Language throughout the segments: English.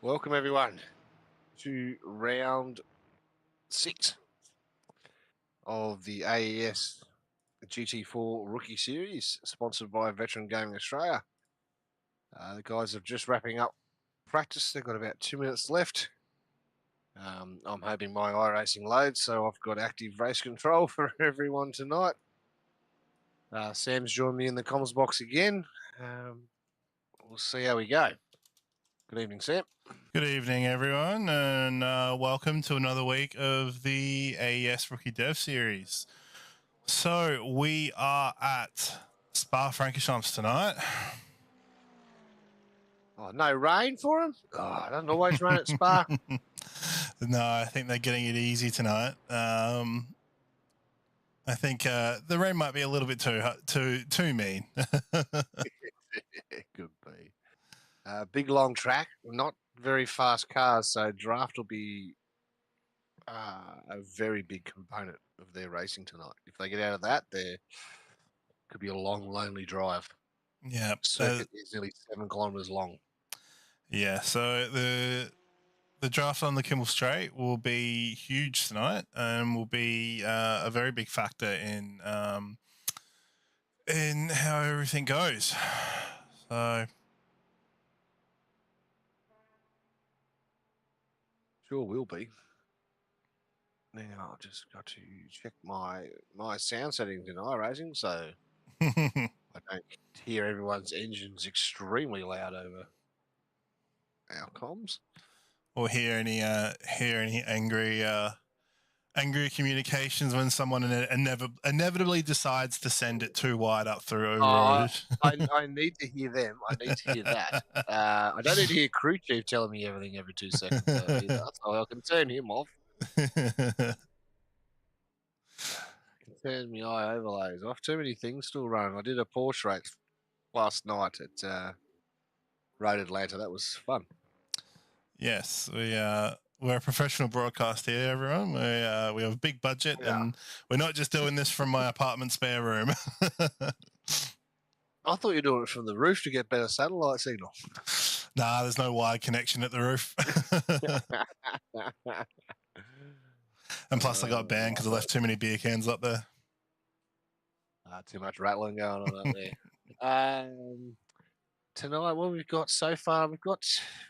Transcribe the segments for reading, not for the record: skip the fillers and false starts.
Welcome everyone to round 6 of the AES GT4 Rookie Series, sponsored by Veteran Gaming Australia. The guys are just wrapping up practice. They've got about 2 minutes left. I'm hoping my iRacing loads, so I've got active race control for everyone tonight. Sam's joined me in the comms box again. We'll see how we go. Good evening, Sam. Good evening, everyone, and welcome to another week of the AES Rookie Dev Series. So we are at Spa Francorchamps tonight. Oh, no rain for him? Oh, it doesn't always rain at Spa. No, I think they're getting it easy tonight. I think the rain might be a little bit too mean. It could be. Big long track, not very fast cars, so draft will be a very big component of their racing tonight. If they get out of that, there could be a long, lonely drive. Yeah, Circuit is nearly 7 kilometres long. Yeah, so the draft on the Kimmel Straight will be huge tonight, and will be a very big factor in how everything goes. So Sure will be. Now I've just got to check my sound settings in iRacing, so I don't hear everyone's engines extremely loud over our comms. or hear any angry communications when someone inevitably decides to send it too wide up through a road. I need to hear them. I need to hear that. I don't need to hear crew chief telling me everything every 2 seconds. That's how I can turn him off. Can turn my eye overlays off. Too many things still running. I did a Porsche race last night at Road Atlanta. That was fun. Yes, we're a professional broadcast here, everyone. We have a big budget, and we're not just doing this from my apartment spare room. I thought you were doing it from the roof to get better satellite signal. Nah, there's no wide connection at the roof. And plus, I got banned because I left too many beer cans up there. Too much rattling going on up there. Tonight, what we've got so far, we've got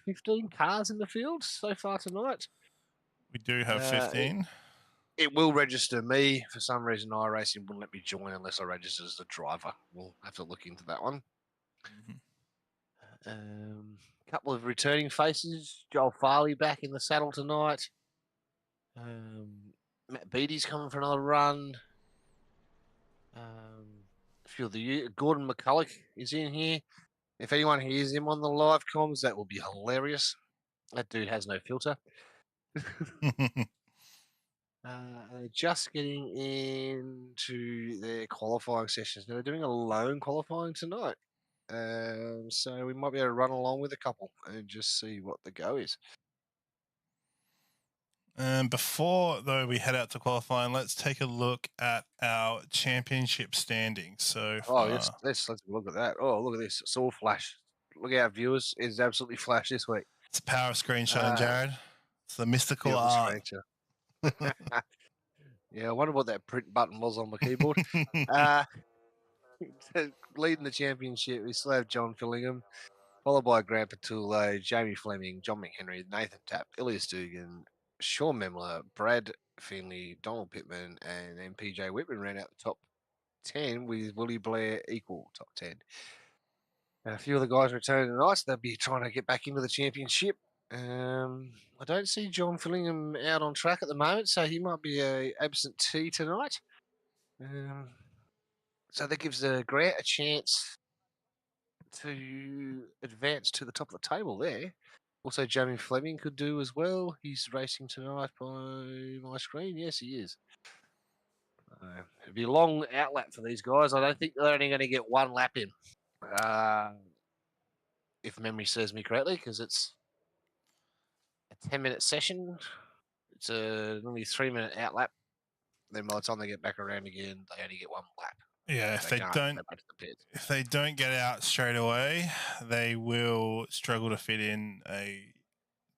15 cars in the field so far tonight. We do have 15. It will register me. For some reason, iRacing wouldn't let me join unless I register as the driver. We'll have to look into that one. Couple of returning faces. Joel Farley back in the saddle tonight. Matt Beattie's coming for another run. A few of the Gordon McCulloch is in here. If anyone hears him on the live comms, that will be hilarious. That dude has no filter. Just getting into their qualifying sessions. Now they're doing a lone qualifying tonight. So we might be able to run along with a couple and just see what the go is. And before, though, we head out to qualifying, let's take a look at our championship standings. So yes, let's look at that. Oh, look at this. It's all flash. Look at our viewers. It's absolutely flash this week. It's a power screenshot, Jared. It's the mystical art. Yeah, I wonder what that print button was on the keyboard. Leading the championship, we still have John Fillingham, followed by Grant Patullo, Jamie Fleming, John McHenry, Nathan Tapp, Elias Dugan, Sean Memler, Brad Finley, Donald Pittman, and MPJ Whitman ran out the top 10 with Willie Blair equal top 10. And a few of the guys returning tonight, so they'll be trying to get back into the championship. I don't see John Fillingham out on track at the moment, so he might be a absentee tonight. So that gives Grant a chance to advance to the top of the table there. Also, Jamie Fleming could do as well. He's racing tonight by my screen. Yes, he is. It'll be a long outlap for these guys. I don't think they're only going to get one lap in, if memory serves me correctly, because it's a 10-minute session. It's only a 3-minute outlap. Then by the time they get back around again, they only get one lap. Yeah, if they don't get out straight away, they will struggle to fit in a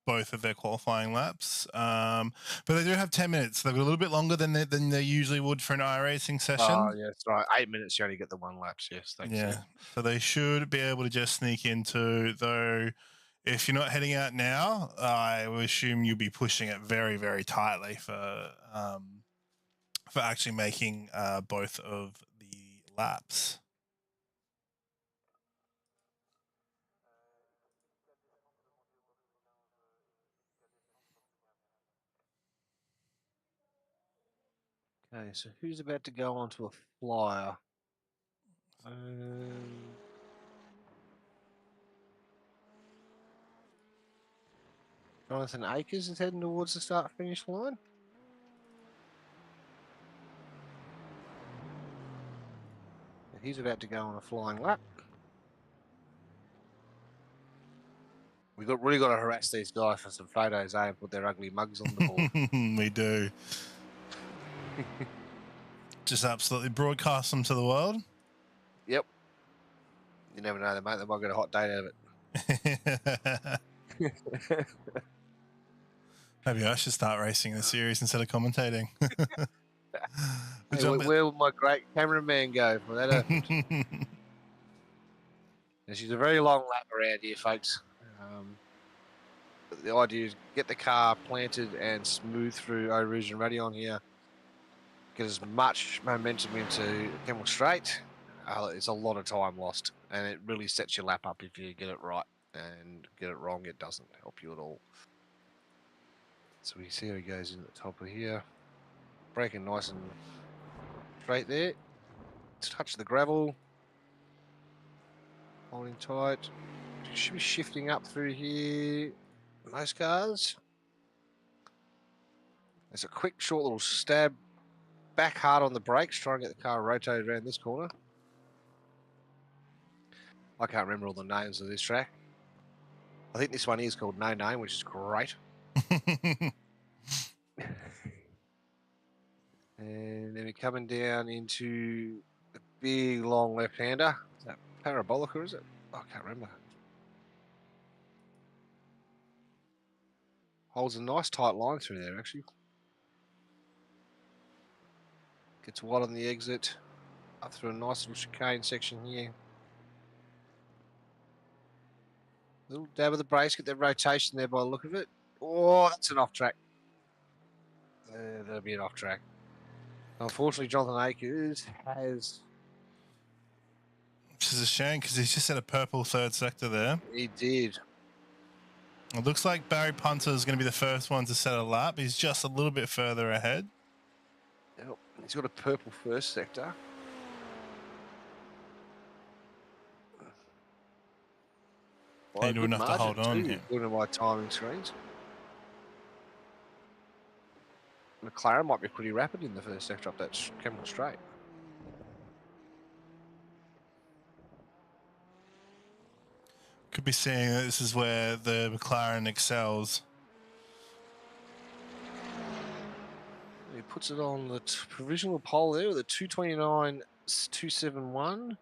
both of their qualifying laps. But they do have 10 minutes. They've got a little bit longer than they usually would for an iRacing session. Oh, yeah, that's right. 8 minutes, you only get the 1 laps. Yes, thanks. Yeah, so they should be able to just sneak into, though. If you're not heading out now, I would assume you'll be pushing it very, very tightly for actually making both of the laps. Okay, so who's about to go onto a flyer? Jonathan Akers is heading towards the start-finish line. He's about to go on a flying lap. We've really got to harass these guys for some photos, eh, and put their ugly mugs on the board. We do. Just absolutely broadcast them to the world. Yep. You never know, mate. They might get a hot date out of it. Maybe I should start racing the series instead of commentating. Hey, where would my great cameraman go for that happened? She's a very long lap around here, folks. The idea is get the car planted and smooth through Eau Rouge and Raidillon here. Get as much momentum into Kemmel Straight. It's a lot of time lost, and it really sets your lap up if you get it right. And get it wrong, it doesn't help you at all. So we see how he goes in at the top of here. Braking nice and straight there. Touch the gravel. Holding tight. Should be shifting up through here. Most cars. There's a quick, short little stab. Back hard on the brakes, trying to get the car rotated around this corner. I can't remember all the names of this track. I think this one is called No Name, which is great. And then we're coming down into a big, long left-hander. Is that Parabolica, is it? Oh, I can't remember. Holds a nice tight line through there, actually. Gets wide on the exit. Up through a nice little chicane section here. Little dab of the brakes, get that rotation there by the look of it. Oh, that's an off track. That'll be an off track. Unfortunately, Jonathan Akers has... Which is a shame because he's just had a purple third sector there. He did. It looks like Barry Punter is going to be the first one to set a lap. He's just a little bit further ahead. Yep. He's got a purple first sector. He would enough to hold on. According to my timing screens. McLaren might be pretty rapid in the first sector up that Kemmel Straight. Could be seeing that this is where the McLaren excels. He puts it on the provisional pole there with a 229.271.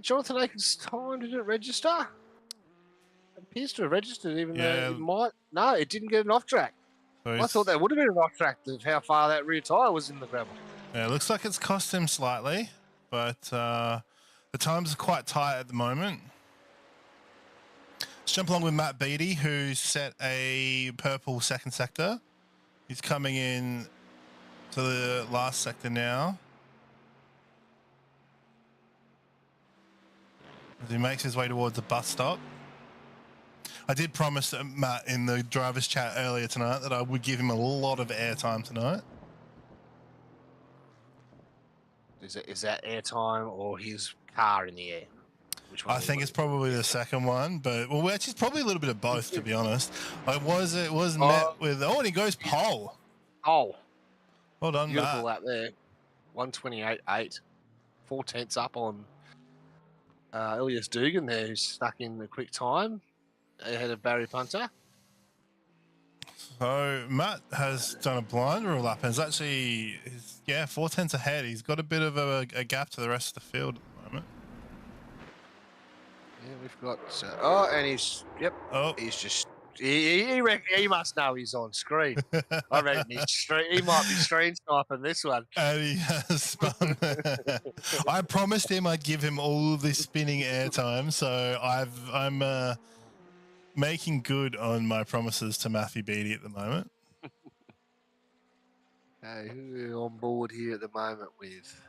Jonathan Akers' time didn't register. It appears to have registered, even though it might. No, it didn't get an off track. So I thought that would have been an off track of how far that rear tyre was in the gravel. Yeah, it looks like it's cost him slightly, but the times are quite tight at the moment. Let's jump along with Matt Beattie, who's set a purple second sector. He's coming in to the last sector now. As he makes his way towards the bus stop. I did promise Matt in the driver's chat earlier tonight that I would give him a lot of airtime tonight. Is that airtime or his car in the air? Which one? I think it's probably the second one, but well, actually, it's probably a little bit of both, to be honest. It was met with and he goes pole. Oh, well done, beautiful Matt. lap there. 128.8, 4 tenths up on Elias Dugan there, who's stuck in the quick time ahead of Barry Punter. So Matt has done a blind rule lap and is actually 4 tenths ahead. He's got a bit of a gap to the rest of the field at the moment. Yeah, we've got and he's he's just He must know he's on screen. I reckon he might be screen sniping this one. And he has spun. I promised him I'd give him all of this spinning airtime, so I'm making good on my promises to Matthew Beattie at the moment. Okay, who are we on board here at the moment with?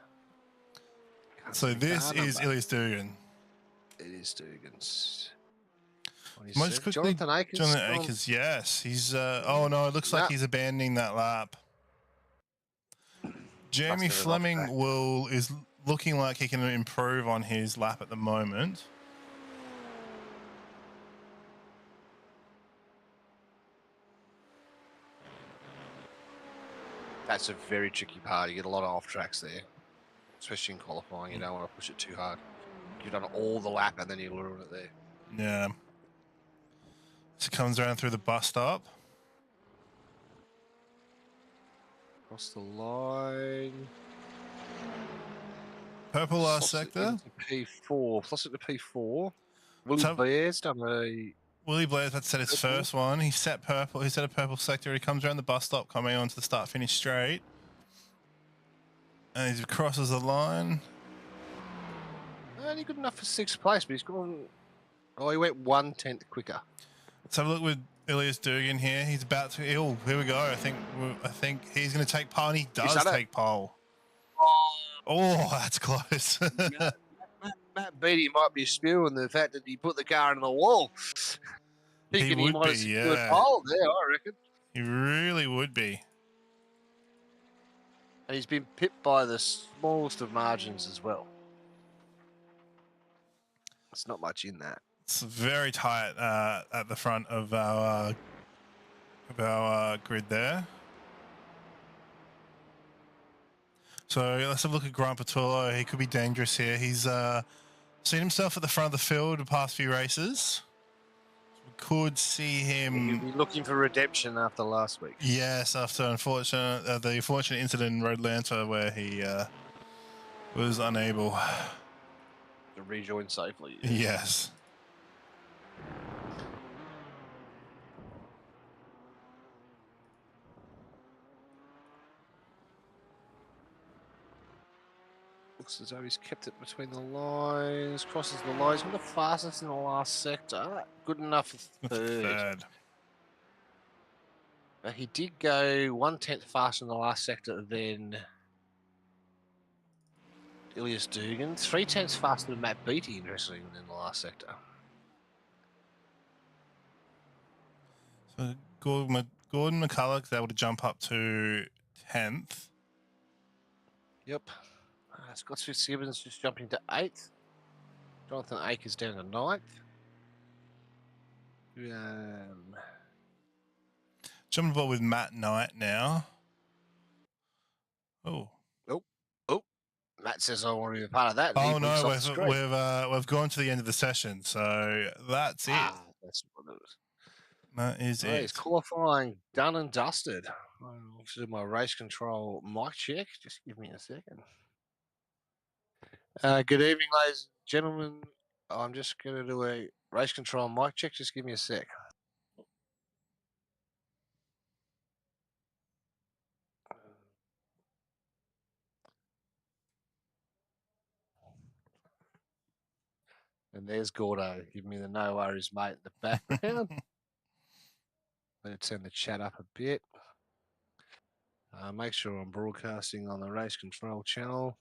So this is Ilias Dugan. It is Dugan's. Most quickly, Jonathan Akers. Jonathan Akers, yes. He's oh no, it looks like he's abandoning that lap. Jeremy Fleming is looking like he can improve on his lap at the moment. That's a very tricky part. You get a lot of off tracks there, especially in qualifying. You don't want to push it too hard. You've done all the lap and then you ruin it there. Yeah. So it comes around through the bus stop. Across the line. Purple last sector. P4. Plus it to P4. Willie Blair's done a... Willie Blair's had to set his first one. He set purple. He set a purple sector. He comes around the bus stop, coming onto the start-finish straight. And he crosses the line. Only good enough for 6th place, but he's gone... Oh, he went 1/10 quicker. Let's have a look with Ilias Dugan here. He's about to... Oh, here we go. I think he's going to take pole, and he does take pole. Oh, that's close. Matt Beattie might be spewing the fact that he put the car in the wall. Thinking he might have secured pole there, I reckon. He really would be. And he's been pipped by the smallest of margins as well. It's not much in that. It's very tight at the front of our grid there. So let's have a look at Grant Patullo. He could be dangerous here. He's seen himself at the front of the field the past few races. We could see him... He'll be looking for redemption after last week. Yes, after the unfortunate incident in Road Atlanta where he was unable to rejoin safely. Yes. Looks as though he's kept it between the lines, crosses the lines, with the fastest in the last sector. Good enough for third. But he did go 1/10 faster in the last sector than Ilias Dugan. 3/10 faster than Matt Beattie, interestingly, in the last sector. So Gordon McCulloch's able to jump up to 10th. Yep. Scott Fitzgibbons just jumping to 8th. Jonathan Akers down to 9th. Jumping aboard with Matt Knight now. Oh. Matt says I want to be a part of that. Oh no, we've gone to the end of the session, so that's it. That's what it is. That is it. It's qualifying done and dusted. I'll do my race control mic check. Just give me a second. Good evening, ladies and gentlemen. I'm just going to do a race control mic check. Just give me a sec. And there's Gordo giving me the no worries, mate, in the background. Let's turn the chat up a bit. Make sure I'm broadcasting on the race control channel.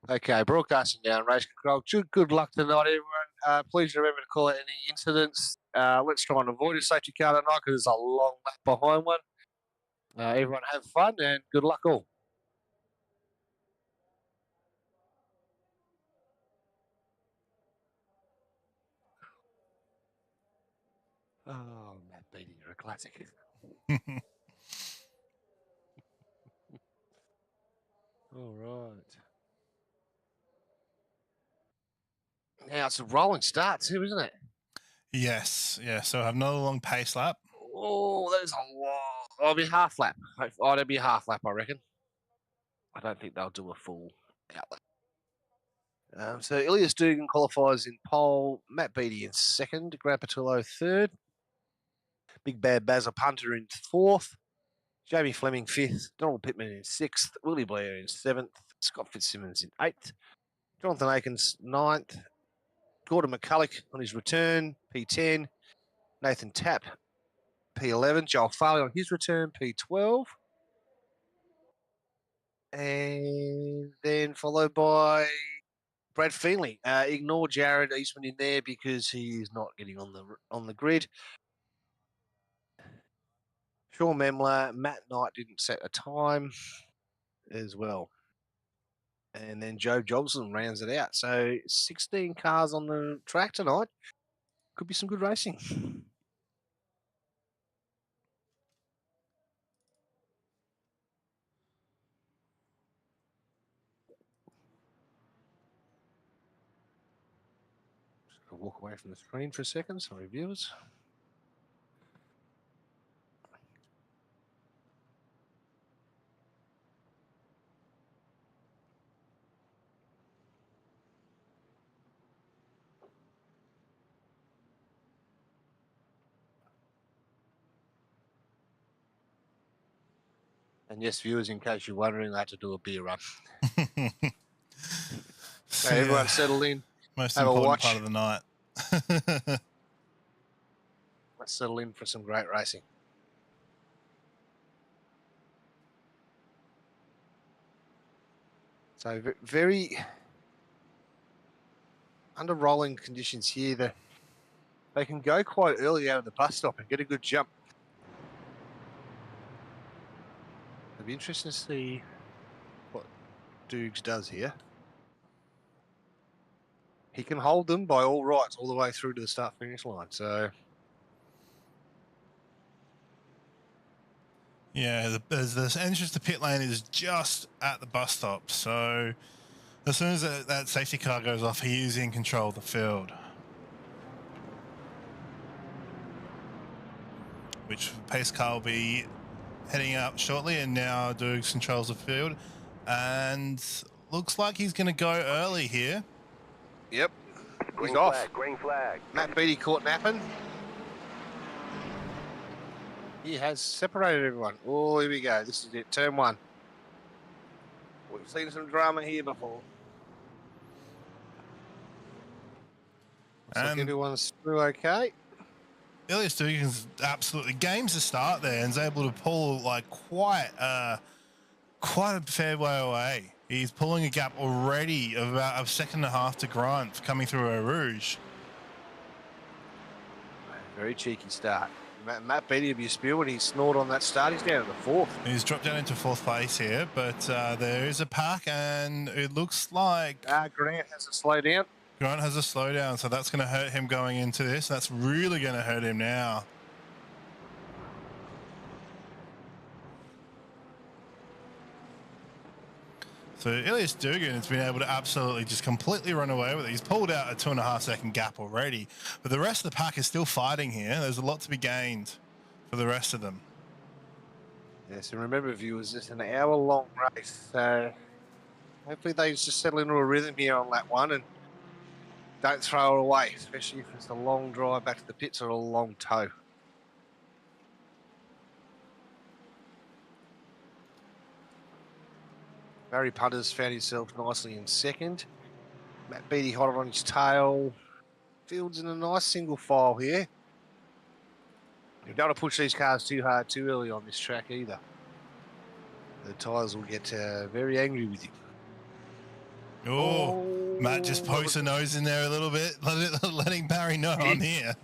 Okay, broadcasting down race control. Good luck tonight, everyone. Please remember to call out any incidents. Let's try and avoid a safety car tonight because there's a long lap behind one. Everyone have fun and good luck all. Oh, Matt Beattie, you're a classic. All right. Now it's a rolling start too, isn't it? Yes. So I have another long pace lap. Oh, that is a lot. I'll be half lap. Oh, that'll be a half lap, I reckon. I don't think they'll do a full outlap. So Ilias Dugan qualifies in pole, Matt Beattie in second, Grant Patullo third. Big Bad Bazza Punter in 4th. Jamie Fleming 5th. Donald Pittman in 6th. Willie Blair in 7th. Scott Fitzsimmons in 8th. Jonathan Aikens 9th. Gordon McCulloch on his return, P10. Nathan Tapp, P11. Joel Farley on his return, P12. And then followed by Brad Feenley. Ignore Jared Eastman in there because he's not getting on the grid. Sean Memler, Matt Knight didn't set a time as well. And then Joe Jobson rounds it out. So 16 cars on the track tonight. Could be some good racing. Just gonna walk away from the screen for a second. Sorry, viewers. And yes, viewers, in case you're wondering, I had to do a beer run. So everyone settle in. Most have important a watch. part of the night. Let's settle in for some great racing. So very under rolling conditions here. They can go quite early out of the bus stop and get a good jump. It'll be interesting to see what Dukes does here. He can hold them by all rights all the way through to the start-finish line. So yeah, the entrance to pit lane is just at the bus stop. So as soon as that safety car goes off, he is in control of the field. Which pace car will be heading up shortly, and now Dukes controls the field. And looks like he's going to go early here. Yep. Green He's off. flag, green flag. Matt Beattie caught napping. He has separated everyone. Oh, here we go. This is it. Turn 1. We've seen some drama here before. Looks like everyone's through okay. Elias Dugan's absolutely games the start there and is able to pull like quite a fair way away. He's pulling a gap already of about a second and a half to Grant coming through Eau Rouge. Very cheeky start. Matt Beattie will be a spew when he snored on that start. He's down to the 4th. He's dropped down into 4th place here, but there is a pack and it looks like Grant has to slow down. Grant has a slowdown, so that's going to hurt him going into this. That's really going to hurt him now. So Elias Dugan has been able to absolutely just completely run away with it. He's pulled out a 2.5 second gap already, but the rest of the pack is still fighting here. There's a lot to be gained for the rest of them. Yes, and remember, viewers, it's an hour-long race, so hopefully they just settle into a rhythm here on lap 1 and don't throw it away, especially if it's a long drive back to the pits or a long tow. Barry Punter's found himself nicely in 2nd. Matt Beattie hot on his tail. Fields in a nice single file here. You don't want to push these cars too hard too early on this track either. The tyres will get very angry with you. Oh, Matt just pokes a nose in there a little bit, letting Barry know I'm here.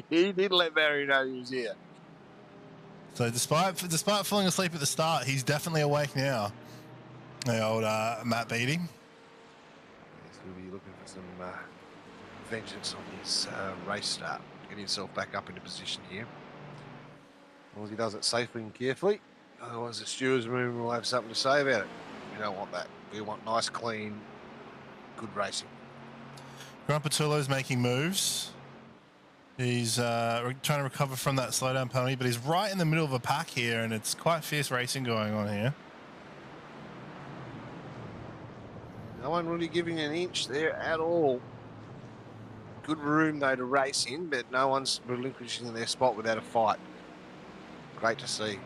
He did let Barry know he was here. So despite falling asleep at the start, he's definitely awake now. The old Matt Beattie. Yes, we'll be looking for some vengeance on his race start. Get himself back up into position here. As long as he does it safely and carefully. Otherwise the stewards room will have something to say about it. We don't want that. We want nice, clean, good racing. Grant Patullo's making moves. He's trying to recover from that slowdown penalty, but he's right in the middle of a pack here, and it's quite fierce racing going on here. No one really giving an inch there at all. Good room, though, to race in, but no one's relinquishing their spot without a fight. great to see.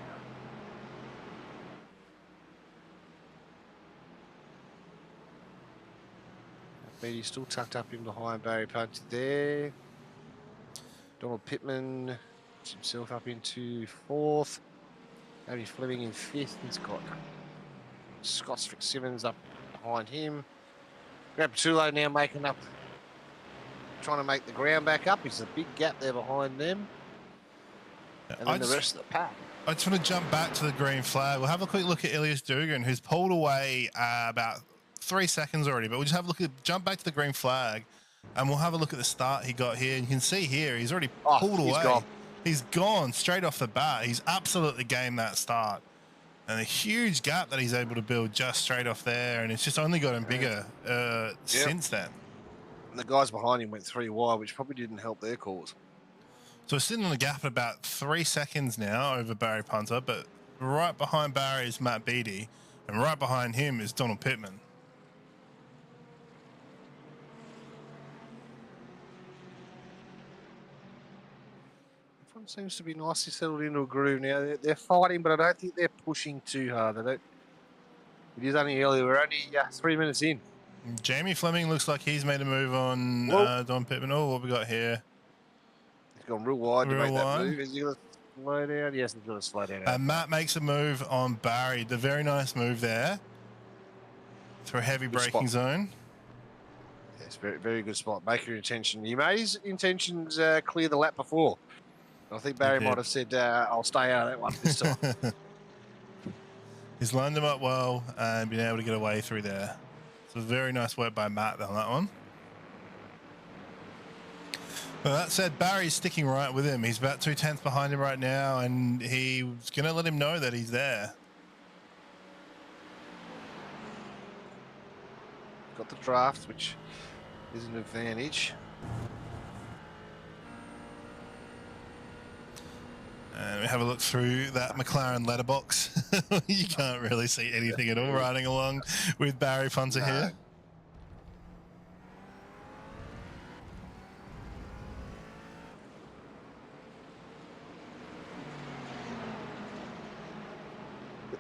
Beatty's still tucked up in behind Barry Punty there. Donald Pittman puts himself up into 4th. Abby Fleming in 5th. He's got Scott Fitzsimmons up behind him. Grab Tulo now making up, trying to make the ground back up. There's a big gap there behind them. And then the rest of the pack. I just want to jump back to the green flag. We'll have a quick look at Ilias Dugan, who's pulled away about 3 seconds already. But we'll just have a look at, jump back to the green flag, and we'll have a look at the start he got here. And you can see here, he's already pulled away. Gone. He's gone straight off the bat. He's absolutely gamed that start. And a huge gap that he's able to build just straight off there. And it's just only gotten bigger since then. And the guys behind him went 3 wide, which probably didn't help their cause. So we're sitting on the gap at about 3 seconds now over Barry Punter, but right behind Barry is Matt Beatty, and right behind him is Donald Pittman. Everyone seems to be nicely settled into a groove now. They're fighting, but I don't think they're pushing too hard. It is only early. We're only 3 minutes in. Jamie Fleming looks like he's made a move on Don Pittman. Oh, what we got here? He's gone real wide to make that move. Is he going to slow down? Yes, he's going to slow down. Matt makes a move on Barry. The very nice move there. Through a heavy braking zone. Yes, very, very good spot. Make your intention. He made his intentions clear the lap before. I think Barry might have said, I'll stay out of that one this time. He's lined him up well and been able to get away through there. So very nice work by Matt on that one. Well, that said, Barry's sticking right with him. He's about 2/10 behind him right now, and he's going to let him know that he's there. Got the draft, which is an advantage. And we have a look through that McLaren letterbox. You can't really see anything at all riding along with Barry Punter here.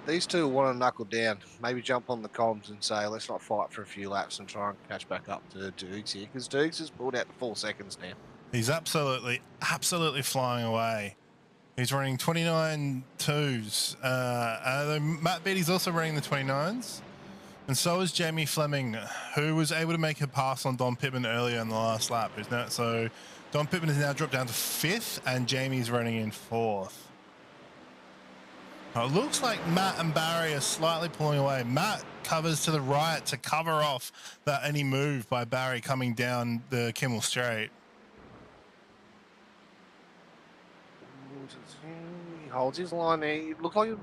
These two want to knuckle down, maybe jump on the comms and say, let's not fight for a few laps and try and catch back up to Dukes here, because Dukes has pulled out to 4 seconds now. He's absolutely flying away. He's running 29.2s. Matt Beatty's also running the 29s. And so is Jamie Fleming, who was able to make a pass on Don Pittman earlier in the last lap. So Don Pittman has now dropped down to 5th, and Jamie's running in 4th. It looks like Matt and Barry are slightly pulling away. Matt covers to the right to cover off any move by Barry coming down the Kimmel Straight. He holds his line there. He looked like I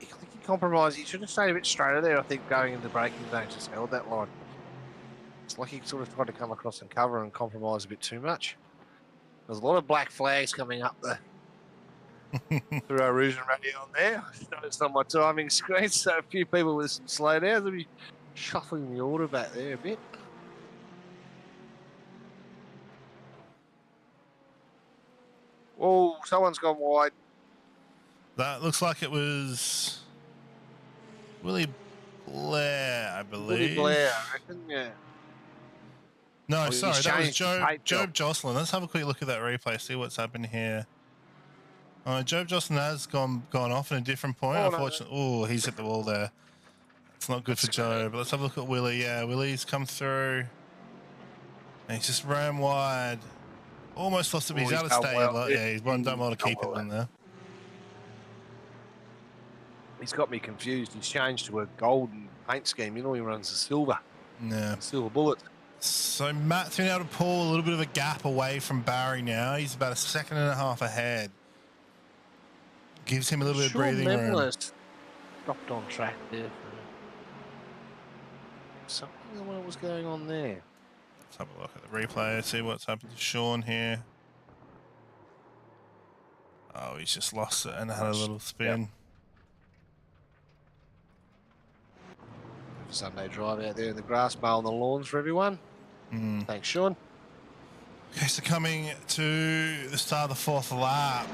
think he compromised. He should have stayed a bit straighter there, I think, going in the braking zone. Just held that line. It's like he sort of tried to come across and cover and compromise a bit too much. There's a lot of black flags coming up there. Through our Rouge and Radio on there. I noticed on my timing screen, so a few people with some slowdowns will be shuffling the order back there a bit. Oh, someone's gone wide. That looks like it was Willie Blair, I believe. Willie Blair, I reckon, yeah. No, sorry, that was Job Jocelyn. Let's have a quick look at that replay, see what's happened here. Job Jocelyn has gone off in a different point. Unfortunately, oh, he's hit the wall there. It's not good for Joe. But let's have a look at Willie. Yeah, Willie's come through. And he's just ran wide. Almost lost him. He's out of state. Well. Yeah, he's done well to keep it in there. He's got me confused. He's changed to a golden paint scheme. You know, he runs a silver. Yeah. Silver bullet. So Matt's been able to pull a little bit of a gap away from Barry now. He's about 1.5 seconds ahead. Gives him a little bit of breathing room. Dropped on track there. Something I wonder what was going on there. Let's have a look at the replay, see what's happened to Sean here. Oh, he's just lost it and had a little spin. Yep. Sunday drive out there in the grass, mowing the lawns for everyone. Thanks, Sean. Okay, so coming to the start of the fourth lap,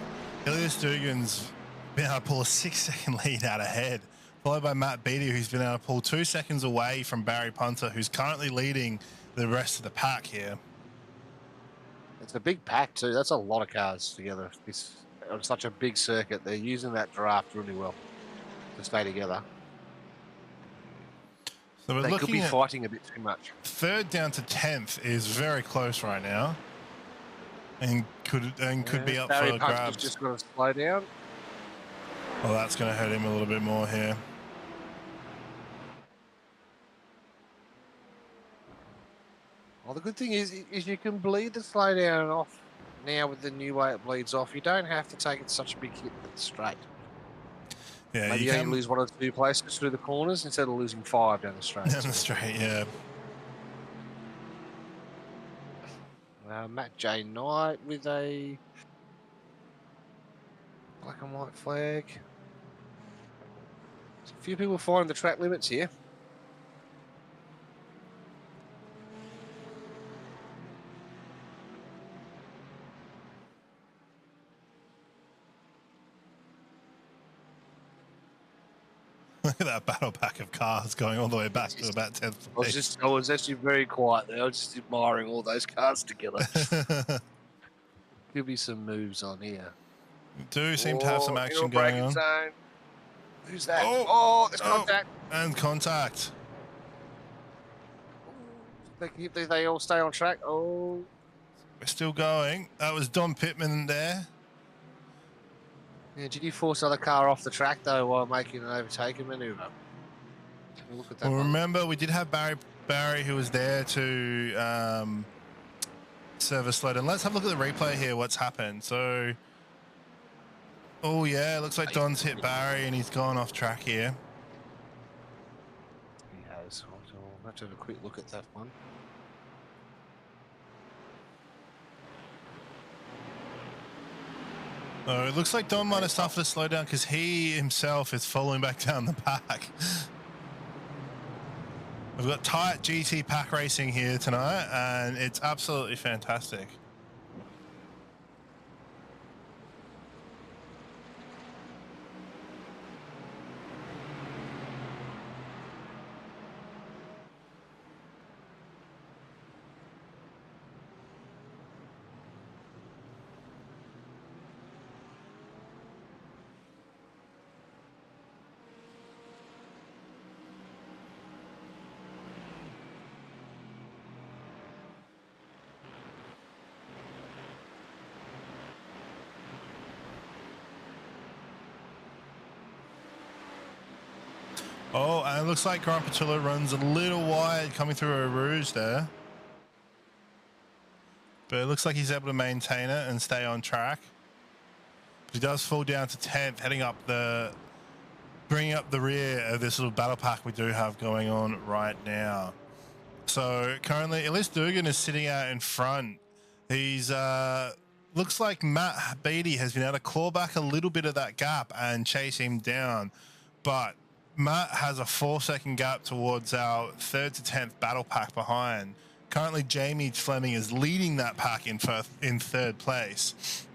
Ilias Dugan's been able to pull a 6-second lead out ahead, followed by Matt Beattie, who's been able to pull 2 seconds away from Barry Punter, who's currently leading the rest of the pack here. It's a big pack too. That's a lot of cars together. This on such a big circuit. They're using that draft really well to stay together. So we're They could looking be at fighting a bit too much. 3rd down to 10th is very close right now, and could be up Barry for Punter's grabs. just going to slow down. Well, that's going to hurt him a little bit more here. Well, the good thing is you can bleed the slow down off now with the new way it bleeds off. You don't have to take it such a big hit at the straight. Yeah, Maybe you only lose 1 or 2 places through the corners instead of losing 5 down the straight. Down the straight, yeah. Matt J. Knight with a black and white flag. There's a few people following the track limits here. Look at that battle pack of cars going all the way back to about 10th place. I was actually very quiet there. I was just admiring all those cars together. There'll be some moves on here. We do seem to have some action going on. Zone. Who's that? Oh, there's contact. And contact. They all stay on track. Oh. We're still going. That was Don Pittman there. Yeah, did you force the other car off the track, though, while making an overtaking manoeuvre? Look at that. Well, remember, we did have Barry who was there to serve a slowdown. Let's have a look at the replay here, what's happened. So, oh, yeah, it looks like Don's hit Barry and he's gone off track here. He has. I'll have to have a quick look at that one. Oh, it looks like Don might have suffered a slowdown because he himself is falling back down the pack. We've got tight GT pack racing here tonight, and it's absolutely fantastic. Oh, and it looks like Grant Patillo runs a little wide coming through a rouge there. But it looks like he's able to maintain it and stay on track. But he does fall down to 10th, bringing up the rear of this little battle pack we do have going on right now. So currently, Ilias Dugan is sitting out in front. He's looks like Matt Beattie has been able to claw back a little bit of that gap and chase him down. But Matt has a 4-second gap towards our 3rd to 10th battle pack behind. Currently, Jamie Fleming is leading that pack in 3rd place.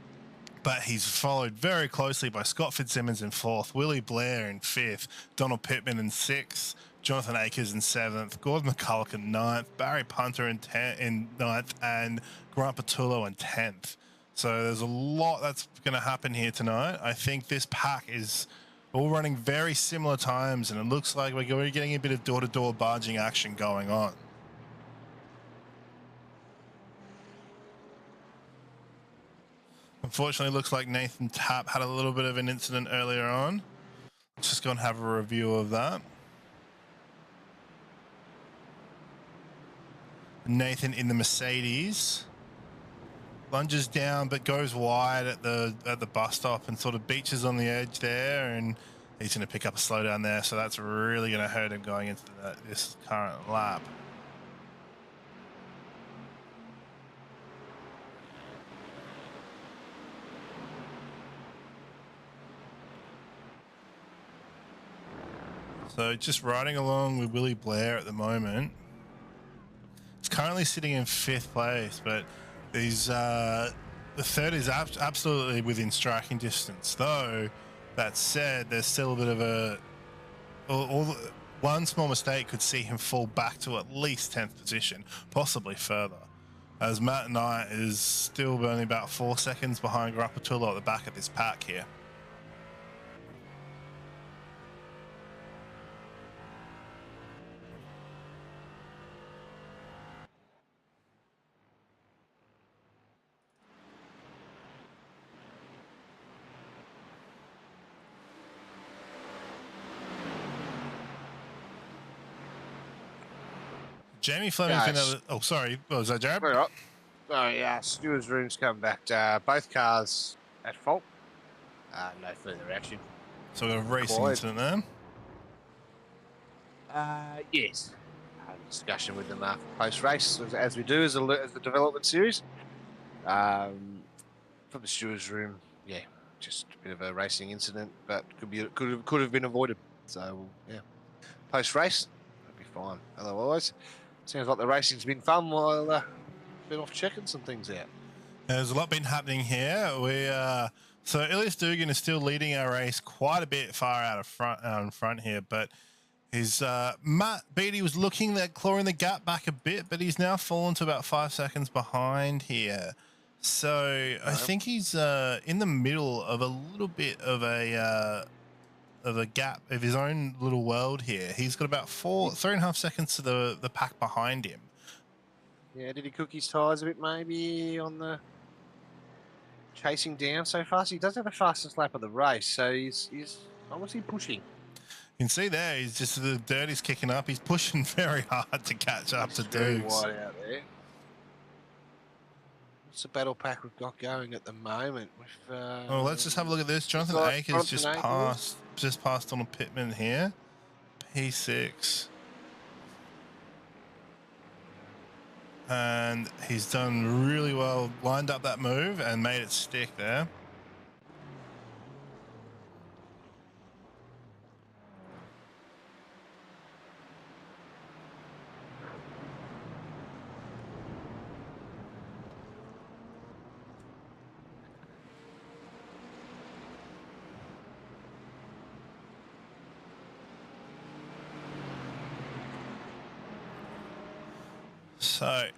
But he's followed very closely by Scott Fitzsimmons in 4th, Willie Blair in 5th, Donald Pittman in 6th, Jonathan Akers in 7th, Gordon McCulloch in 9th, Barry Punter in 9th, and Grant Patullo in 10th. So there's a lot that's going to happen here tonight. I think this pack is all running very similar times, and it looks like we're getting a bit of door-to-door barging action going on. Unfortunately, it looks like Nathan Tapp had a little bit of an incident earlier on. Let's just go and have a review of that. Nathan in the Mercedes lunges down but goes wide at the bus stop and sort of beaches on the edge there, and he's going to pick up a slowdown there, so that's really going to hurt him going into this current lap. So just riding along with Willie Blair at the moment. He's currently sitting in 5th place, but He's the third is absolutely within striking distance. Though that said, there's still a bit of a one small mistake could see him fall back to at least 10th position, possibly further. As Matt Knight is still only about 4 seconds behind Grappatullo at the back of this pack here. Jamie Fleming's been able to, oh, sorry. What was that, Jared? All right. Sorry, Stewards room's come back. Both cars at fault. No further action. So we've got a racing incident there. Yes. Discussion with them after post-race, as we do as the development series. From the stewards room, yeah, just a bit of a racing incident, but could have been avoided. So yeah, post-race, that'd be fine. Otherwise, sounds like the racing's been fun while been off checking some things out. There's a lot been happening here. So Elias Dugan is still leading our race quite a bit far out in front here, but his Matt Beattie was looking at clawing the gap back a bit, but he's now fallen to about 5 seconds behind here. So I think he's in the middle of a little bit of a gap of his own little world here. He's got about 3.5 seconds to the pack behind him. Yeah, did he cook his tyres a bit maybe on the chasing down so fast? He does have the fastest lap of the race, so he's obviously pushing. You can see there, he's just the dirt is kicking up. He's pushing very hard to catch up to Dukes. Wide out there. What's the battle pack we've got going at the moment? Well, let's just have a look at this. Jonathan Akers just passed on a pitman here. P6. And he's done really well, lined up that move and made it stick there. So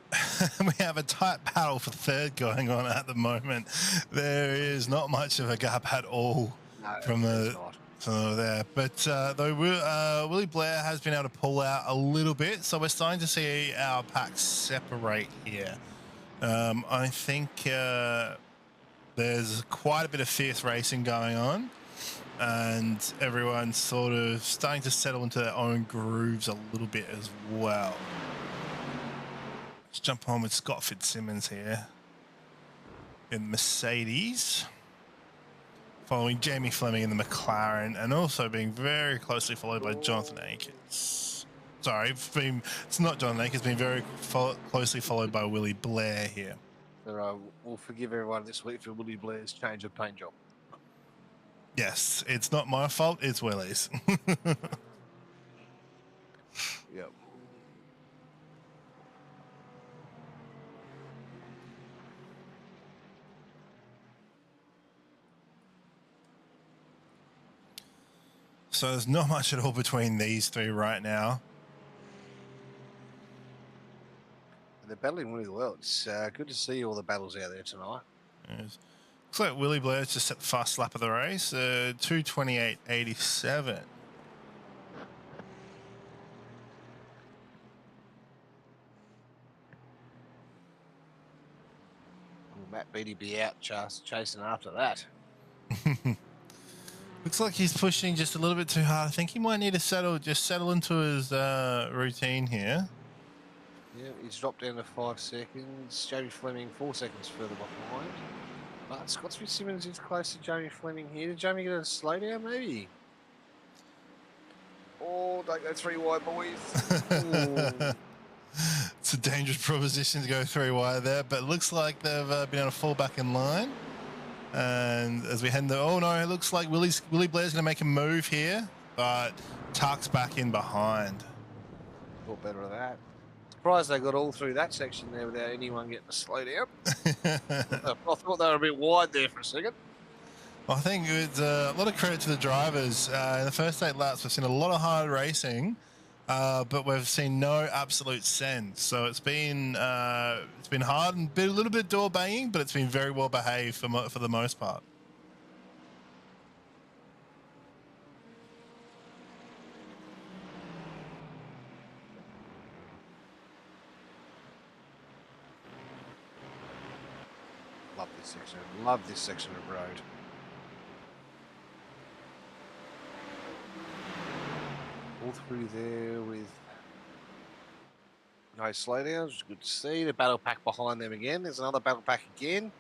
we have a tight battle for third going on at the moment. There is not much of a gap at all from there. But though Willie Blair has been able to pull out a little bit, so we're starting to see our packs separate here. I think there's quite a bit of fierce racing going on, and everyone's sort of starting to settle into their own grooves a little bit as well. Let's jump on with Scott Fitzsimmons here in Mercedes, following Jamie Fleming in the McLaren, and also being very closely followed by Jonathan Akers. Sorry, it's not Jonathan Akers, being very closely followed by Willie Blair here. We'll forgive everyone this week for Willie Blair's change of paint job. Yes, it's not my fault, it's Willie's. Yep. So there's not much at all between these three right now. They're battling really well. It's good to see all the battles out there tonight. Yes. Looks like Willie Blair's just set the fast lap of the race, 2:28.87. Matt Beattie be out chasing after that. Looks like he's pushing just a little bit too hard. I think he might need to settle into his routine here. Yeah, he's dropped down to 5 seconds. Jamie Fleming 4 seconds further behind. But Scott Fitzsimmons is close to Jamie Fleming here. Did Jamie get a slow down maybe? Oh, don't go 3 wide, boys. It's a dangerous proposition to go 3 wide there, but it looks like they've been able to fall back in line. And as we head into, oh no, it looks like Willie Blair's going to make a move here, but Tuck's back in behind. Thought better of that. Surprised they got all through that section there without anyone getting a slow down. I thought they were a bit wide there for a second. I think it's a lot of credit to the drivers. In the first 8 laps, we've seen a lot of hard racing, but we've seen no absolute sense. So it's been hard and a little bit door banging, but it's been very well behaved for the most part. Love this section. Love this section of road. All through there with no slowdowns, which is good to see. The battle pack behind them again. There's another battle pack again.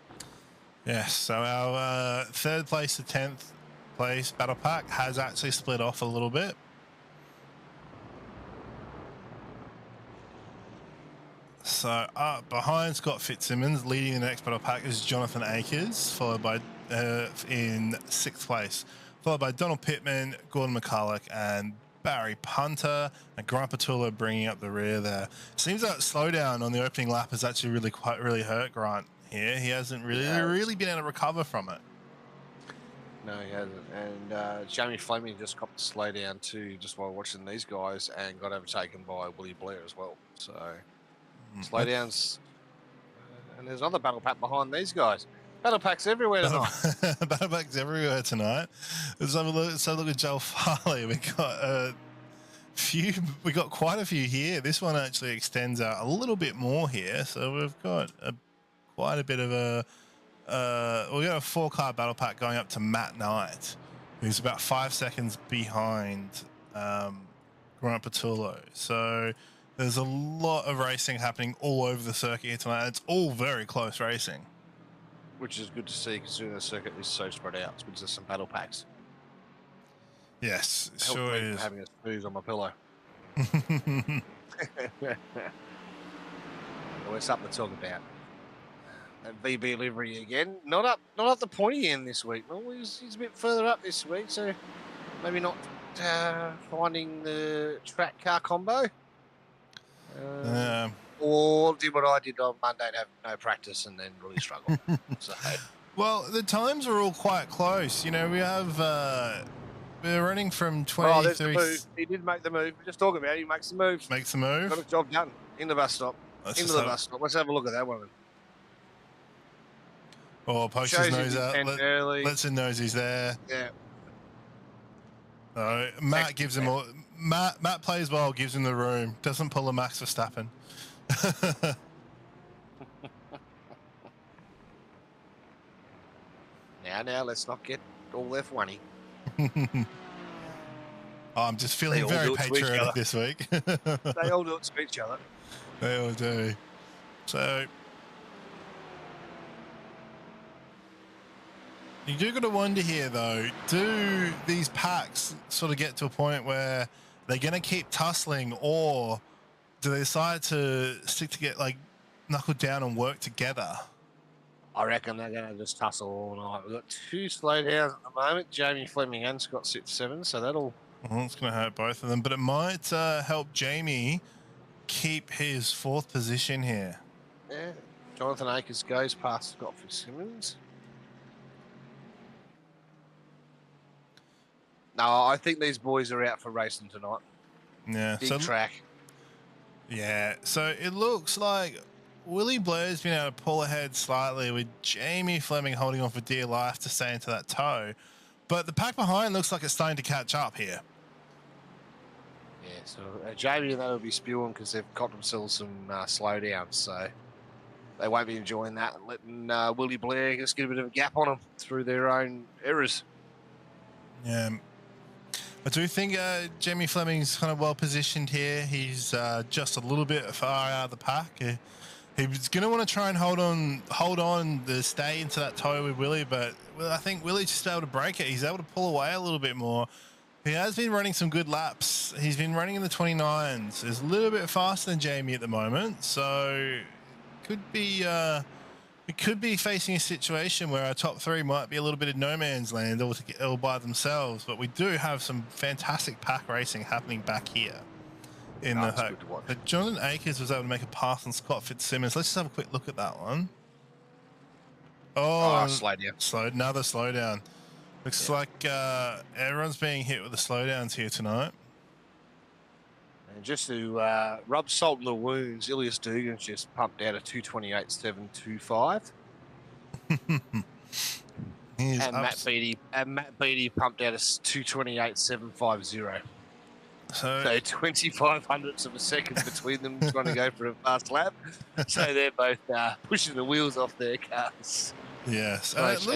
Yes, so our 3rd place to 10th place battle pack has actually split off a little bit. So behind Scott Fitzsimmons, leading the next battle pack is Jonathan Akers, followed by in 6th place, followed by Donald Pittman, Gordon McCulloch, and Barry Punter, and Grant Patullo bringing up the rear there. Seems that slowdown on the opening lap has actually really hurt Grant here. He hasn't really been able to recover from it. No, he hasn't. And Jamie Fleming just got the slow down too, just while watching these guys, and got overtaken by Willie Blair as well. So slow downs. And there's another battle pack behind these guys. Battle packs everywhere tonight. Battle packs everywhere tonight. Let's have a look at Joel Farley. We got quite a few here. This one actually extends out a little bit more here. So we've got quite a bit of we got a 4-car battle pack going up to Matt Knight, who's about 5 seconds behind Grant Patullo. So there's a lot of racing happening all over the circuit here tonight. It's all very close racing, which is good to see considering the circuit is so spread out. It's good to see some battle packs. Yes, sure is. Having a snooze on my pillow. Always something to talk about. That VB livery again. Not up the pointy end this week. Well, he's a bit further up this week, so maybe not finding the track car combo. Or did what I did on Monday and have no practice and then really struggle. So. Well, the times are all quite close. You know, we have we're running from 23. There's the move. He did make the move. We're just talking about it. He makes the move. Makes the move. Got a job done. In the bus stop. Into the bus stop. Let's have a look at that one. Oh, pokes his nose out. Lets him know he's there. Yeah. Matt gives him all. Matt plays well, gives him the room. Doesn't pull a Max Verstappen. Now, let's not get all F1-y. I'm just feeling very patriotic this week. They all do it to each other. They all do. So you do got to wonder here, though, do these packs sort of get to a point where they're going to keep tussling, or do they decide to stick to get knuckle down and work together? I reckon they're going to just tussle all night. We've got 2 slowdowns at the moment. Jamie Fleming and Scott 6-7, so that'll... It's going to hurt both of them, but it might help Jamie keep his 4th position here. Yeah. Jonathan Akers goes past Scott Fitzsimmons. No, I think these boys are out for racing tonight. Yeah. Big track. Yeah, so it looks like Willie Blair's been able to pull ahead slightly with Jamie Fleming holding on for dear life to stay into that tow. But the pack behind looks like it's starting to catch up here. Yeah, so Jamie and they will be spewing because they've got themselves some slowdowns. So they won't be enjoying that and letting Willie Blair just get a bit of a gap on them through their own errors. Yeah. I do think Jamie Fleming's kind of well positioned here. He's just a little bit far out of the pack. He's going to want to try and hold on to stay into that tow with Willie, but I think Willie's just able to break it. He's able to pull away a little bit more. He has been running some good laps. He's been running in the 29s. He's a little bit faster than Jamie at the moment, so we could be facing a situation where our top 3 might be a little bit of no man's land all by themselves, but we do have some fantastic pack racing happening back here. in Oh, the it's fact good to watch. that Jonathan Akers was able to make a pass on Scott Fitzsimmons. Let's just have a quick look at that one. Oh, Slow down. Another slowdown. Looks Yeah. like everyone's being hit with the slowdowns here tonight. And just to rub salt in the wounds, Ilias Dugan's just pumped out a 228.725. And Matt Beattie pumped out a 228.750. So 25 hundredths of a second between them trying to go for a fast lap. So they're both pushing the wheels off their cars. Yes. It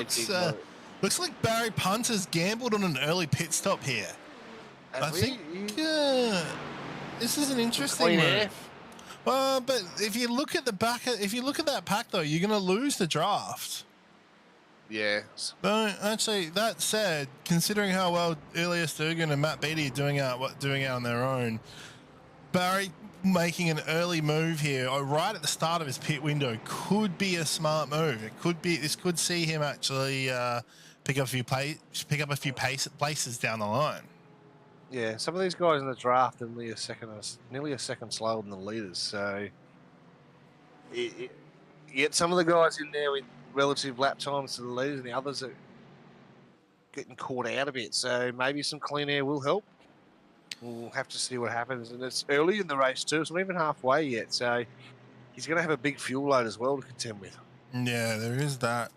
looks like Barry Punter's gambled on an early pit stop here. I think this is an interesting move. Well, but if you look at that pack though, you're going to lose the draft. Yes. But actually, that said, considering how well Ilias Dugan and Matt Beattie are doing out on their own, Barry making an early move here, right at the start of his pit window, could be a smart move. This could see him actually pick up a few places down the line. Yeah, some of these guys in the draft are nearly a second slower than the leaders. So you get some of the guys in there with relative lap times to the leaders, and the others are getting caught out a bit. So maybe some clean air will help. We'll have to see what happens. And it's early in the race too. It's not even halfway yet. So he's going to have a big fuel load as well to contend with. Yeah, there is that.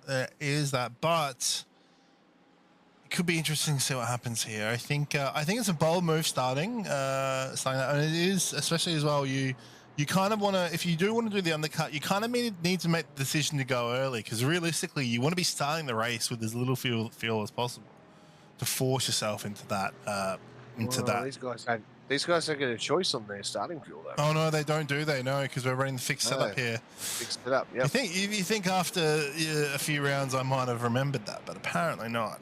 But it could be interesting to see what happens here. I think it's a bold move starting that, and it is, especially as well. You kind of want to, if you do want to do the undercut, you kind of need to make the decision to go early, because realistically, you want to be starting the race with as little fuel as possible to force yourself into that. These guys don't get a choice on their starting fuel though. Oh no, they don't, do they? No, because we're running the fixed setup here. Fixed setup. Yeah. You think after a few rounds I might have remembered that, but apparently not.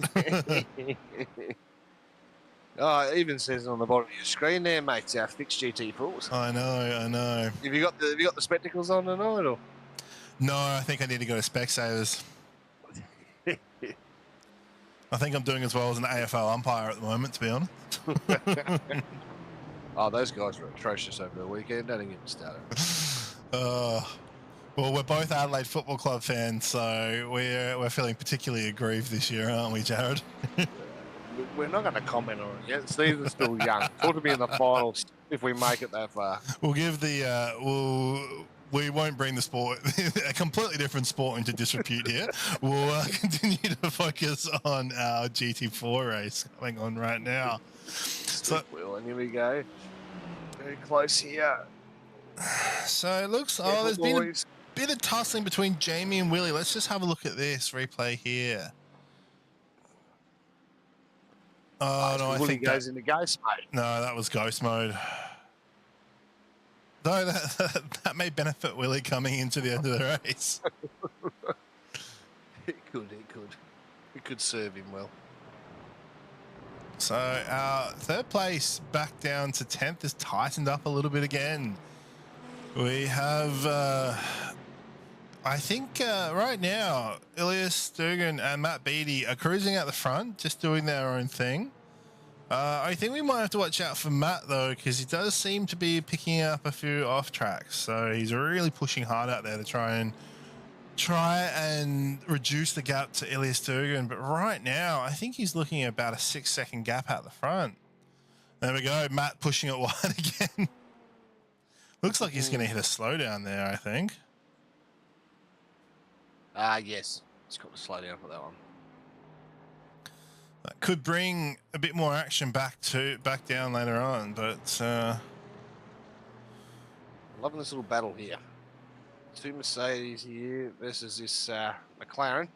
Oh, it even says on the bottom of your screen there, mate, fixed GT4s. I know. Have you got the spectacles on tonight, or? No, I think I need to go to Specsavers. I think I'm doing as well as an AFL umpire at the moment, to be honest. Oh, those guys were atrocious over the weekend. Don't even get me started. Well, we're both Adelaide Football Club fans, so we're feeling particularly aggrieved this year, aren't we, Jared? We're not going to comment on it yet. Steve is still young. Talk to me in the finals if we make it that far. We'll give we won't bring the sport, a completely different sport, into disrepute here. We'll continue to focus on our GT4 race going on right now. And here we go. Very close here. So it looks, there's been a bit of tussling between Jamie and Willie. Let's just have a look at this replay here. Oh, no, I think goes into ghost mode. No, that was ghost mode. Though that may benefit Willie coming into the end of the race. It could serve him well. So our third place back down to 10th has tightened up a little bit again. We have, I think right now, Ilias Dugan and Matt Beattie are cruising out the front, just doing their own thing. I think we might have to watch out for Matt, though, because he does seem to be picking up a few off tracks. So he's really pushing hard out there to try and reduce the gap to Ilias Dugan. But right now, I think he's looking at about a 6-second gap out the front. There we go. Matt pushing it wide again. Looks like he's going to hit a slowdown there, I think. Yes. He's got to slow down for that one. That could bring a bit more action back down later on, but loving this little battle here. Two Mercedes here versus this McLaren.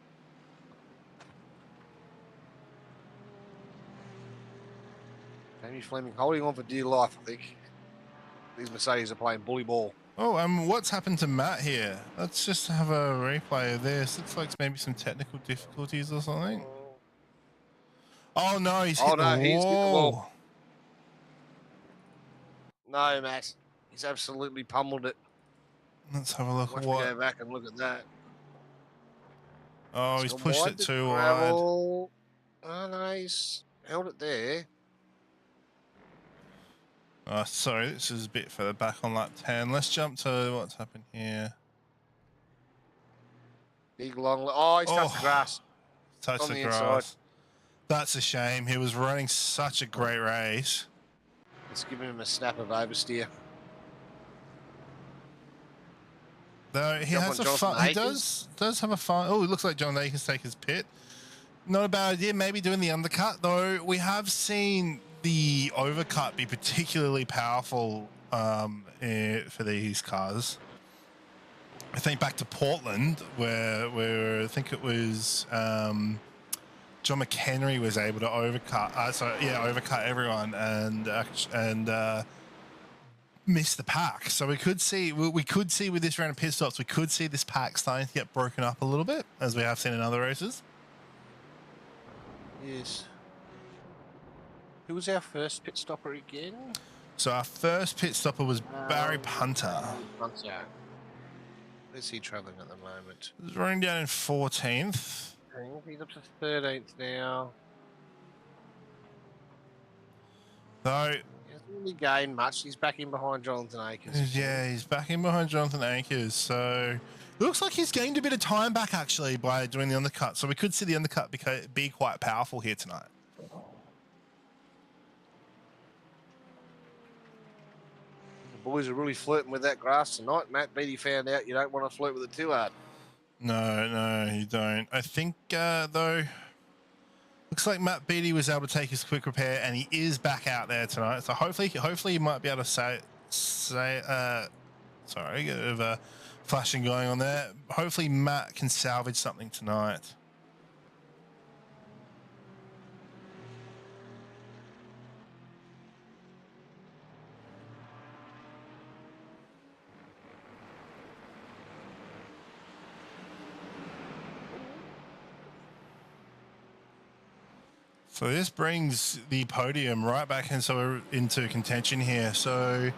Jamie Fleming holding on for dear life, I think. These Mercedes are playing bully ball. Oh, what's happened to Matt here? Let's just have a replay of this. Looks like maybe some technical difficulties or something. Oh no, he's hit the wall. No, Matt. He's absolutely pummeled it. Let's have a look at what. Go back and look at that. Oh, he's pushed it too wide. Oh no, he's held it there. Sorry, this is a bit further back on lap 10. Let's jump to what's happened here. Big long. Oh, he's touched the grass. Touched On the the grass. inside. That's a shame. He was running such a great race. It's giving him a snap of oversteer. Though he has a fun. He does have a fun. Oh, it looks like John Akins take his pit. Not a bad idea. Maybe doing the undercut, though. We have seen the overcut be particularly powerful for these cars. I think back to Portland, where I think it was John McHenry was able to overcut. Overcut everyone and miss the pack. So we could see with this round of pit stops, we could see this pack starting to get broken up a little bit, as we have seen in other races. Yes. Who was our first pit stopper again? So our first pit stopper was Barry Punter. Where's he travelling at the moment? He's running down in 14th. He's up to 13th now. Though he hasn't really gained much. He's back in behind Jonathan Akers. Yeah, he's back in behind Jonathan Akers. So it looks like he's gained a bit of time back actually by doing the undercut. So we could see the undercut be quite powerful here tonight. Boys are really flirting with that grass tonight. Matt Beattie found out you don't want to flirt with it too hard. No, you don't. I think, though, looks like Matt Beattie was able to take his quick repair, and he is back out there tonight. So hopefully he might be able to sorry, a bit of flashing going on there. Hopefully Matt can salvage something tonight. So this brings the podium right back into contention here. So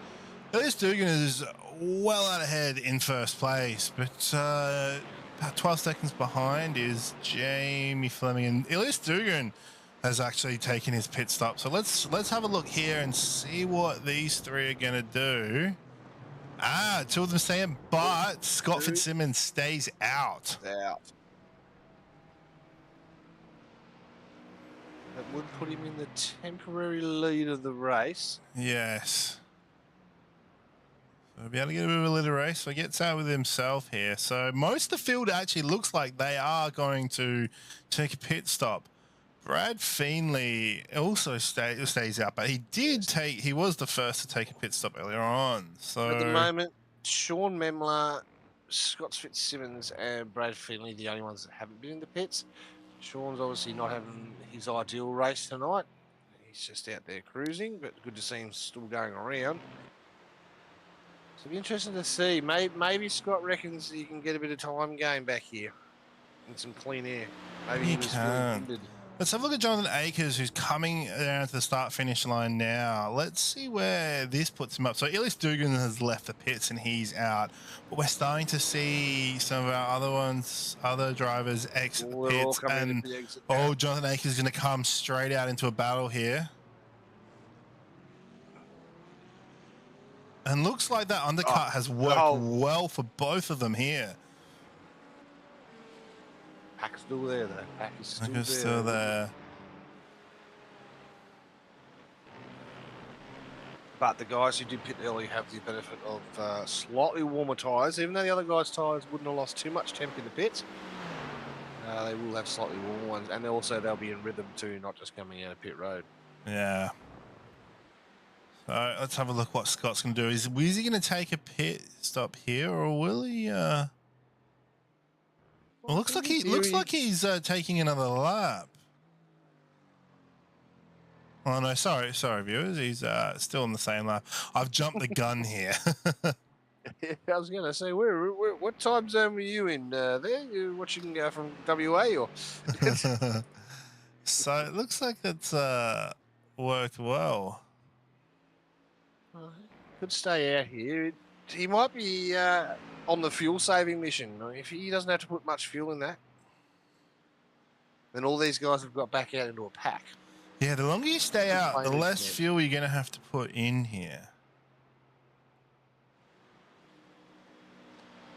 AES Dugan is well out ahead in first place, but about 12 seconds behind is Jamie Fleming, and AES Dugan has actually taken his pit stop. So let's have a look here and see what these three are going to do. Two of them stay in, but Scott Fitzsimmons stays out. That would put him in the temporary lead of the race. Yes. So he'll be able to get a bit of a lead of the race. So he gets out with himself here. So most of the field actually looks like they are going to take a pit stop. Brad Feenley also stays out, but he was the first to take a pit stop earlier on. So at the moment, Sean Memler, Scott Fitzsimmons, and Brad Feenley, the only ones that haven't been in the pits. Sean's obviously not having his ideal race tonight. He's just out there cruising, but good to see him still going around. So it'll be interesting to see. Maybe Scott reckons he can get a bit of time going back here and some clean air. Maybe he was can. Let's have a look at Jonathan Akers, who's coming down to the start-finish line now. Let's see where this puts him up. So AES Dugan has left the pits and he's out. But we're starting to see some of our other drivers exit the pits. And Jonathan Akers is going to come straight out into a battle here. And looks like that undercut has worked well for both of them here. Pack's still there, though. Pack is still there. But the guys who did pit early have the benefit of slightly warmer tyres. Even though the other guys' tyres wouldn't have lost too much temp in the pits, they will have slightly warmer ones. And also they'll be in rhythm too, not just coming out of pit road. Yeah. So let's have a look what Scott's going to do. Is he going to take a pit stop here, or will he... Well, looks like he's taking another lap. Oh no, sorry, viewers. He's still on the same lap. I've jumped the gun here. I was going to say, what time zone were you in there? You watching from WA or? So it looks like that's worked well. Could stay out here. He might be on the fuel saving mission. If he doesn't have to put much fuel in that, then all these guys have got back out into a pack. Yeah, the longer you stay out, the plainly less said. fuel you're going to have to put in here.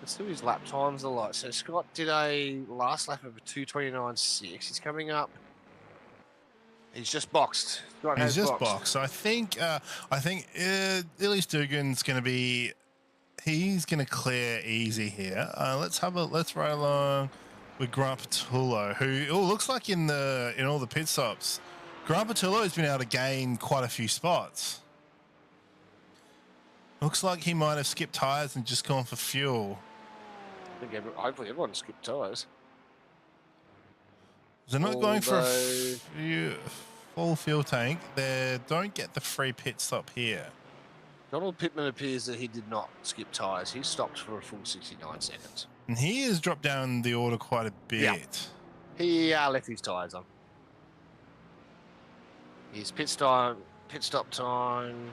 Let's do his lap times a lot. So Scott did a last lap of a 2:29.6. He's coming up. He's just boxed. Scott He's has just boxed. boxed. So I think Illy's Dugan's going to be. He's going to clear easy here. Let's ride along with Grant Patullo, who looks like in all the pit stops, Grant Patullo has been able to gain quite a few spots. Looks like he might have skipped tires and just gone for fuel. I think hopefully everyone skipped tires. They're not going for a full fuel tank. They don't get the free pit stop here. Donald Pittman appears that he did not skip tyres. He stopped for a full 69 seconds. And he has dropped down the order quite a bit. Yeah. He left his tyres on. His pit stop time,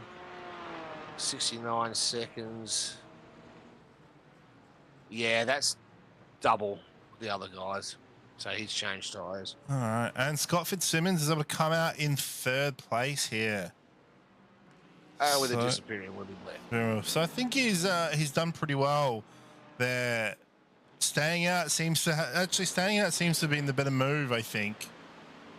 69 seconds. Yeah, that's double the other guys. So he's changed tyres. All right. And Scott Fitzsimmons is able to come out in third place here. With a disappearing would be left. So I think he's done pretty well there. Staying out seems to have been the better move, I think.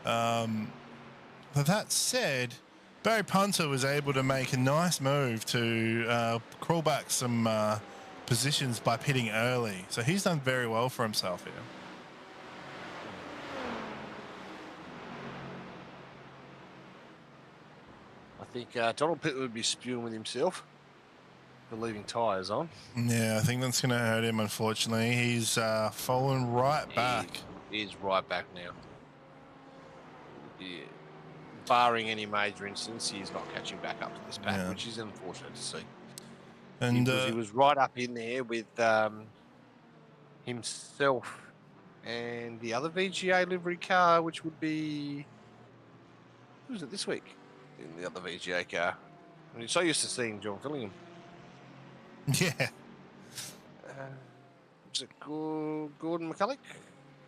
But that said, Barry Punter was able to make a nice move to crawl back some positions by pitting early. So he's done very well for himself here. I think Donald Pitt would be spewing with himself for leaving tyres on. Yeah, I think that's going to hurt him, unfortunately. He's fallen right back. He is right back now. Yeah. Barring any major incidents, he is not catching back up to this pack, which is unfortunate to see. And he was right up in there with himself and the other VGA livery car, which would be... Who was it this week in the other VGA car? I mean, so used to seeing John Fillingham. Yeah. Was it Gordon McCulloch?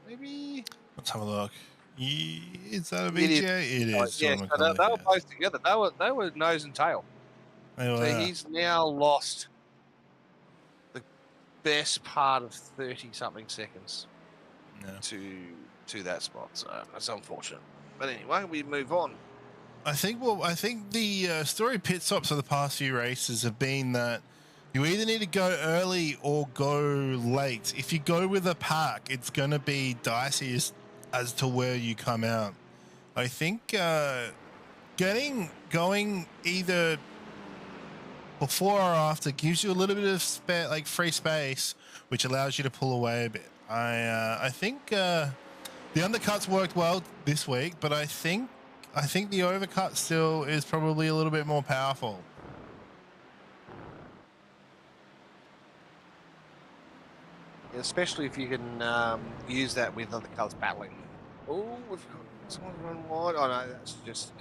Maybe? Let's have a look. Is that a VGA? It is. Yeah, so they were both together. They were nose and tail. So he's now lost the best part of 30-something seconds to that spot. So that's unfortunate. But anyway, we move on. I think the story pit stops of the past few races have been that you either need to go early or go late. If you go with a pack, it's going to be dicey as to where you come out. I think going either before or after gives you a little bit of free space, which allows you to pull away a bit. I think the undercuts worked well this week, but I think the overcut still is probably a little bit more powerful. Especially if you can use that with other cars battling. Oh, we've got someone run wide. Oh no, that's just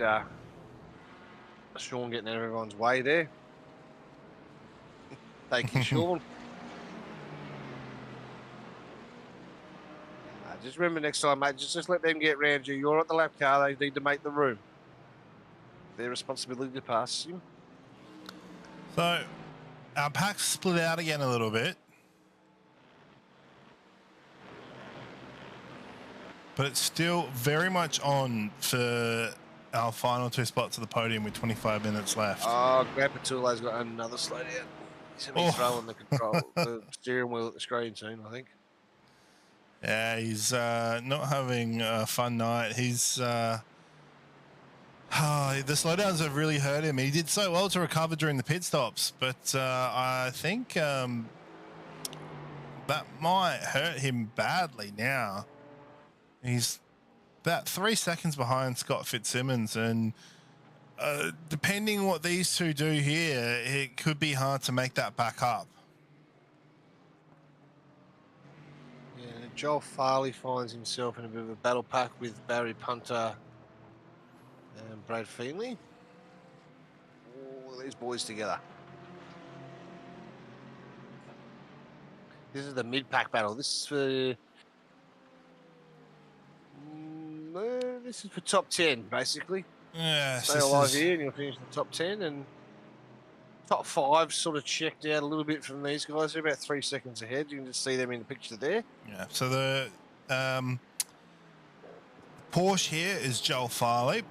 Sean getting out of everyone's way there. Thank you, Sean. Just remember next time, mate, just let them get round you. You're at the lap car. They need to make the room. Their responsibility to pass you. So our packs split out again a little bit. But it's still very much on for our final two spots of the podium with 25 minutes left. Oh, Grant Patullo's got another slow down. He's going to be throwing the control, the steering wheel at the screen soon, I think. Yeah, he's not having a fun night. He's the slowdowns have really hurt him. He did so well to recover during the pit stops, but I think that might hurt him badly now. He's about 3 seconds behind Scott Fitzsimmons, and depending on what these two do here, it could be hard to make that back up. Yeah, Joel Farley finds himself in a bit of a battle pack with Barry Punter and Brad Feenley. All these boys together. This is the mid-pack battle. This is for top 10, basically. Yes, Stay alive here and you'll finish the top 10. And top 5 sort of checked out a little bit from these guys. They're about 3 seconds ahead. You can just see them in the picture there. Yeah, so the Porsche here is Joel Farley,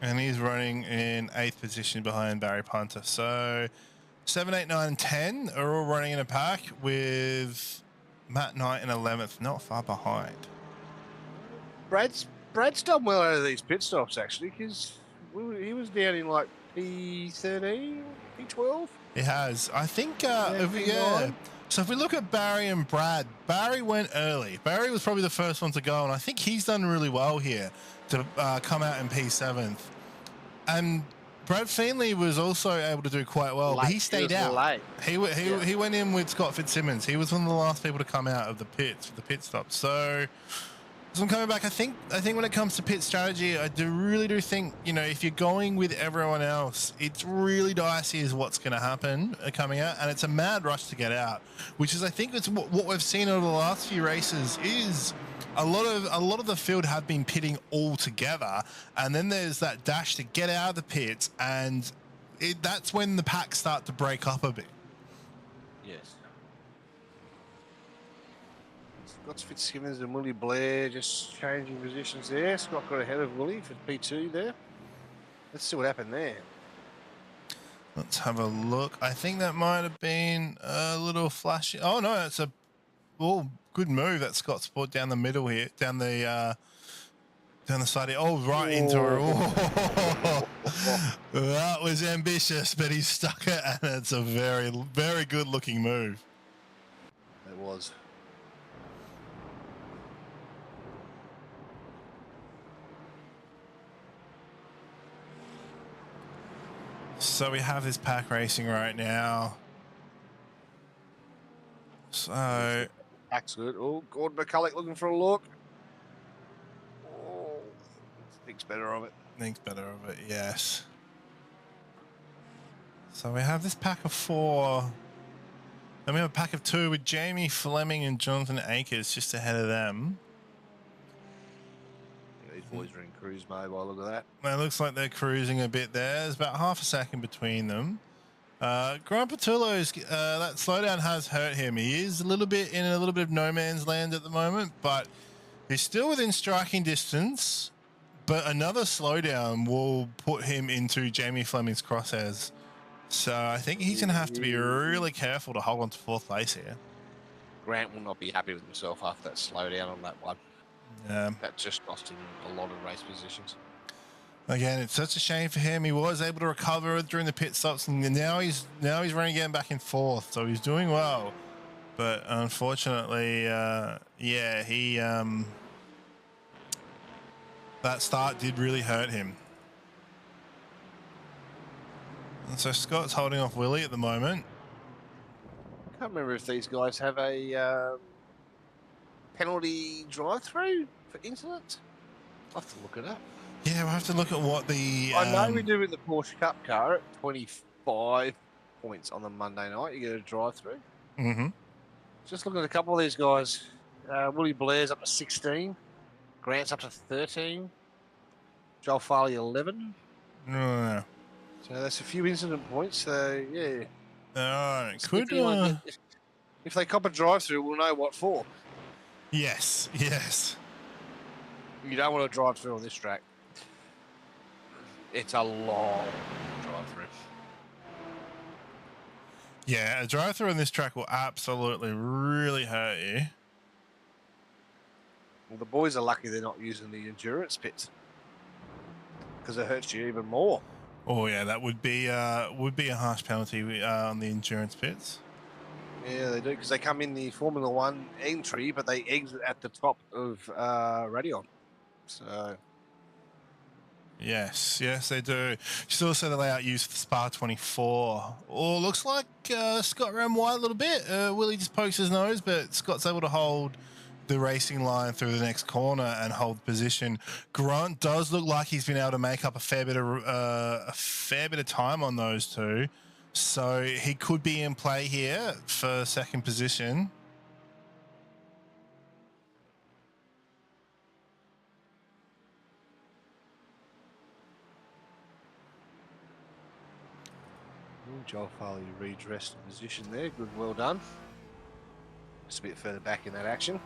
and he's running in 8th position behind Barry Punter. So 7, 8, 9, and 10 are all running in a pack with Matt Knight in 11th, not far behind. Brad's done well out of these pit stops, actually, because he was down in like P13, P12. He has. I think, P9. So if we look at Barry and Brad, Barry went early. Barry was probably the first one to go, and I think he's done really well here to come out in P7th. And Brad Feenley was also able to do quite well, but he stayed out. Late. He went in with Scott Fitzsimmons. He was one of the last people to come out of the pits for the pit stop. So I'm coming back. I think when it comes to pit strategy, I really do think, if you're going with everyone else, it's really dicey is what's going to happen coming out, and it's a mad rush to get out, which is, I think, it's what we've seen over the last few races is a lot of the field have been pitting all together, and then there's that dash to get out of the pits, and that's when the packs start to break up a bit. Yes. Scott's Fitzsimmons and Willie Blair just changing positions there. Scott got ahead of Willie for P2 there. Let's see what happened there. Let's have a look. I think that might have been a little flashy. Oh, no, it's a good move that Scott's put down the middle here, down the side here. Oh, right into her. Oh, that was ambitious, but he stuck it, and it's a very, very good looking move. It was. So we have this pack racing right now. So Pack's good. Oh, Gordon McCulloch looking for a look. Oh, thinks better of it. Thinks better of it, yes. So we have this pack of 4. Then we have a pack of 2 with Jamie Fleming and Jonathan Akers just ahead of them. These boys are in cruise mode by the look of that. It looks like they're cruising a bit there. There's about half a second between them. Grant Patullo's that slowdown has hurt him. He is in a little bit of no man's land at the moment, but he's still within striking distance. But another slowdown will put him into Jamie Fleming's crosshairs. So I think he's going to have to be really careful to hold on to 4th place here. Grant will not be happy with himself after that slowdown on that one. That just cost him a lot of race positions. Again, it's such a shame for him. He was able to recover during the pit stops, and now he's running again back in 4th, so he's doing well. But unfortunately, that start did really hurt him. And so Scott's holding off Willie at the moment. I can't remember if these guys have a penalty drive-through for incidents. I'll have to look it up. Yeah, we'll have to look at what the... I know we do with the Porsche Cup car at 25 points on the Monday night. You get a drive-through. Mm-hmm. Just looking at a couple of these guys. Willie Blair's up to 16. Grant's up to 13. Joel Farley, 11. No. So that's a few incident points. So, yeah. Could... If they cop a drive-through, we'll know what for. Yes. You don't want to drive through on this track. It's a long drive-through. Yeah, a drive-through on this track will absolutely really hurt you. Well, the boys are lucky they're not using the endurance pits because it hurts you even more. Oh yeah, that would be a harsh penalty on the endurance pits. Yeah, they do because they come in the Formula One entry, but they exit at the top of Radion. So. Yes, they do. She's also the layout used for the Spa 24. Oh, looks like Scott ran wide a little bit. Willie just pokes his nose, but Scott's able to hold the racing line through the next corner and hold position. Grant does look like he's been able to make up a fair bit of time on those two, so he could be in play here for second position. Joel Foley redressed the position there. Good, well done. Just a bit further back in that action.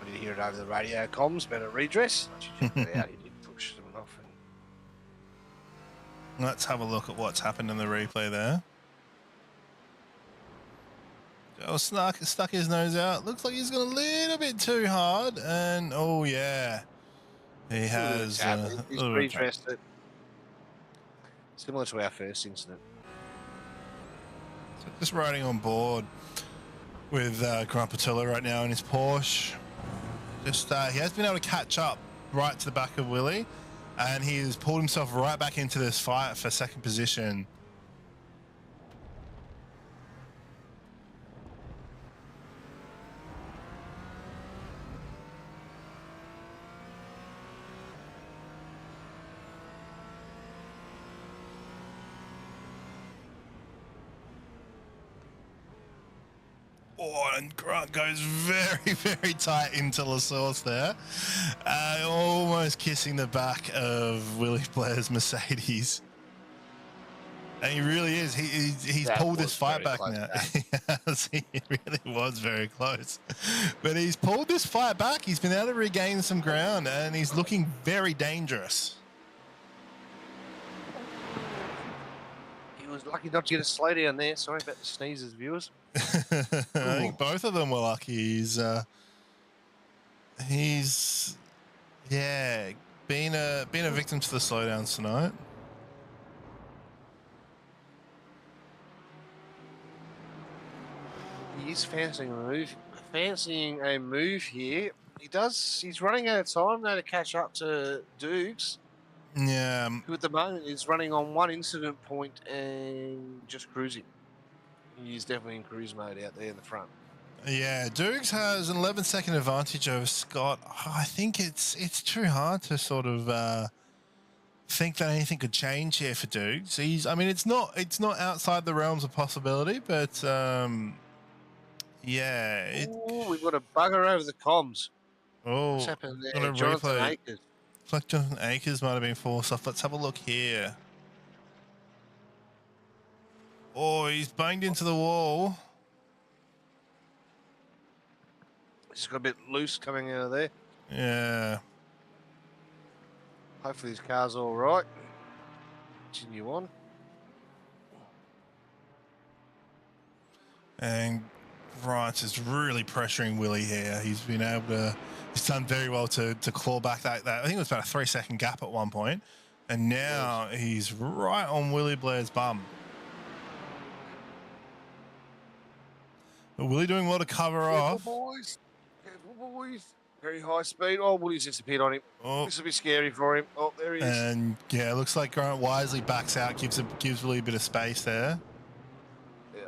I did hear it over the radio comms, better redress. Once you checked it out, he did push them off. And Let's have a look at what's happened in the replay there. Joel stuck his nose out. Looks like he's gone a little bit too hard. And, oh, yeah. He has he's redressed it. Similar to our first incident. So just riding on board with Grant Patella right now in his Porsche. Just he has been able to catch up right to the back of Willie, and he's pulled himself right back into this fight for second position. Oh, and Grant goes very, very tight into LaSource there. Almost kissing the back of Willie Blair's Mercedes. And he really is. He's pulled this fight back now. Yes, he really was very close. But he's pulled this fight back. He's been able to regain some ground, and he's looking very dangerous. He was lucky not to get a slow down there. Sorry about the sneezes, viewers. I think both of them were lucky. He's been a victim to the slowdowns tonight. He is fancying a move here. He's running out of time now to catch up to Dukes. Yeah. Who at the moment is running on one incident point and just cruising. He's definitely in cruise mode out there in the front. Yeah, Dukes has an 11-second advantage over Scott. I think it's too hard to sort of think that anything could change here for Dukes. It's not outside the realms of possibility, but yeah. We've got a bugger over the comms. Oh, what's happened there? got a Jonathan replay. Akers. Looks like Jonathan Akers might have been forced off. Let's have a look here. Oh, he's banged into the wall. He's got a bit loose coming out of there. Yeah. Hopefully his car's all right. Continue on. And Grant is really pressuring Willie here. He's done very well to claw back that. I think it was about a 3-second gap at one point. And now he's right on Willie Blair's bum. But Willie doing well to cover off. Careful, boys. Very high speed. Oh, Willie's disappeared on him. Oh. This will be scary for him. Oh, there he is. And yeah, it looks like Grant wisely backs out, gives Willie a bit of space there. Yeah.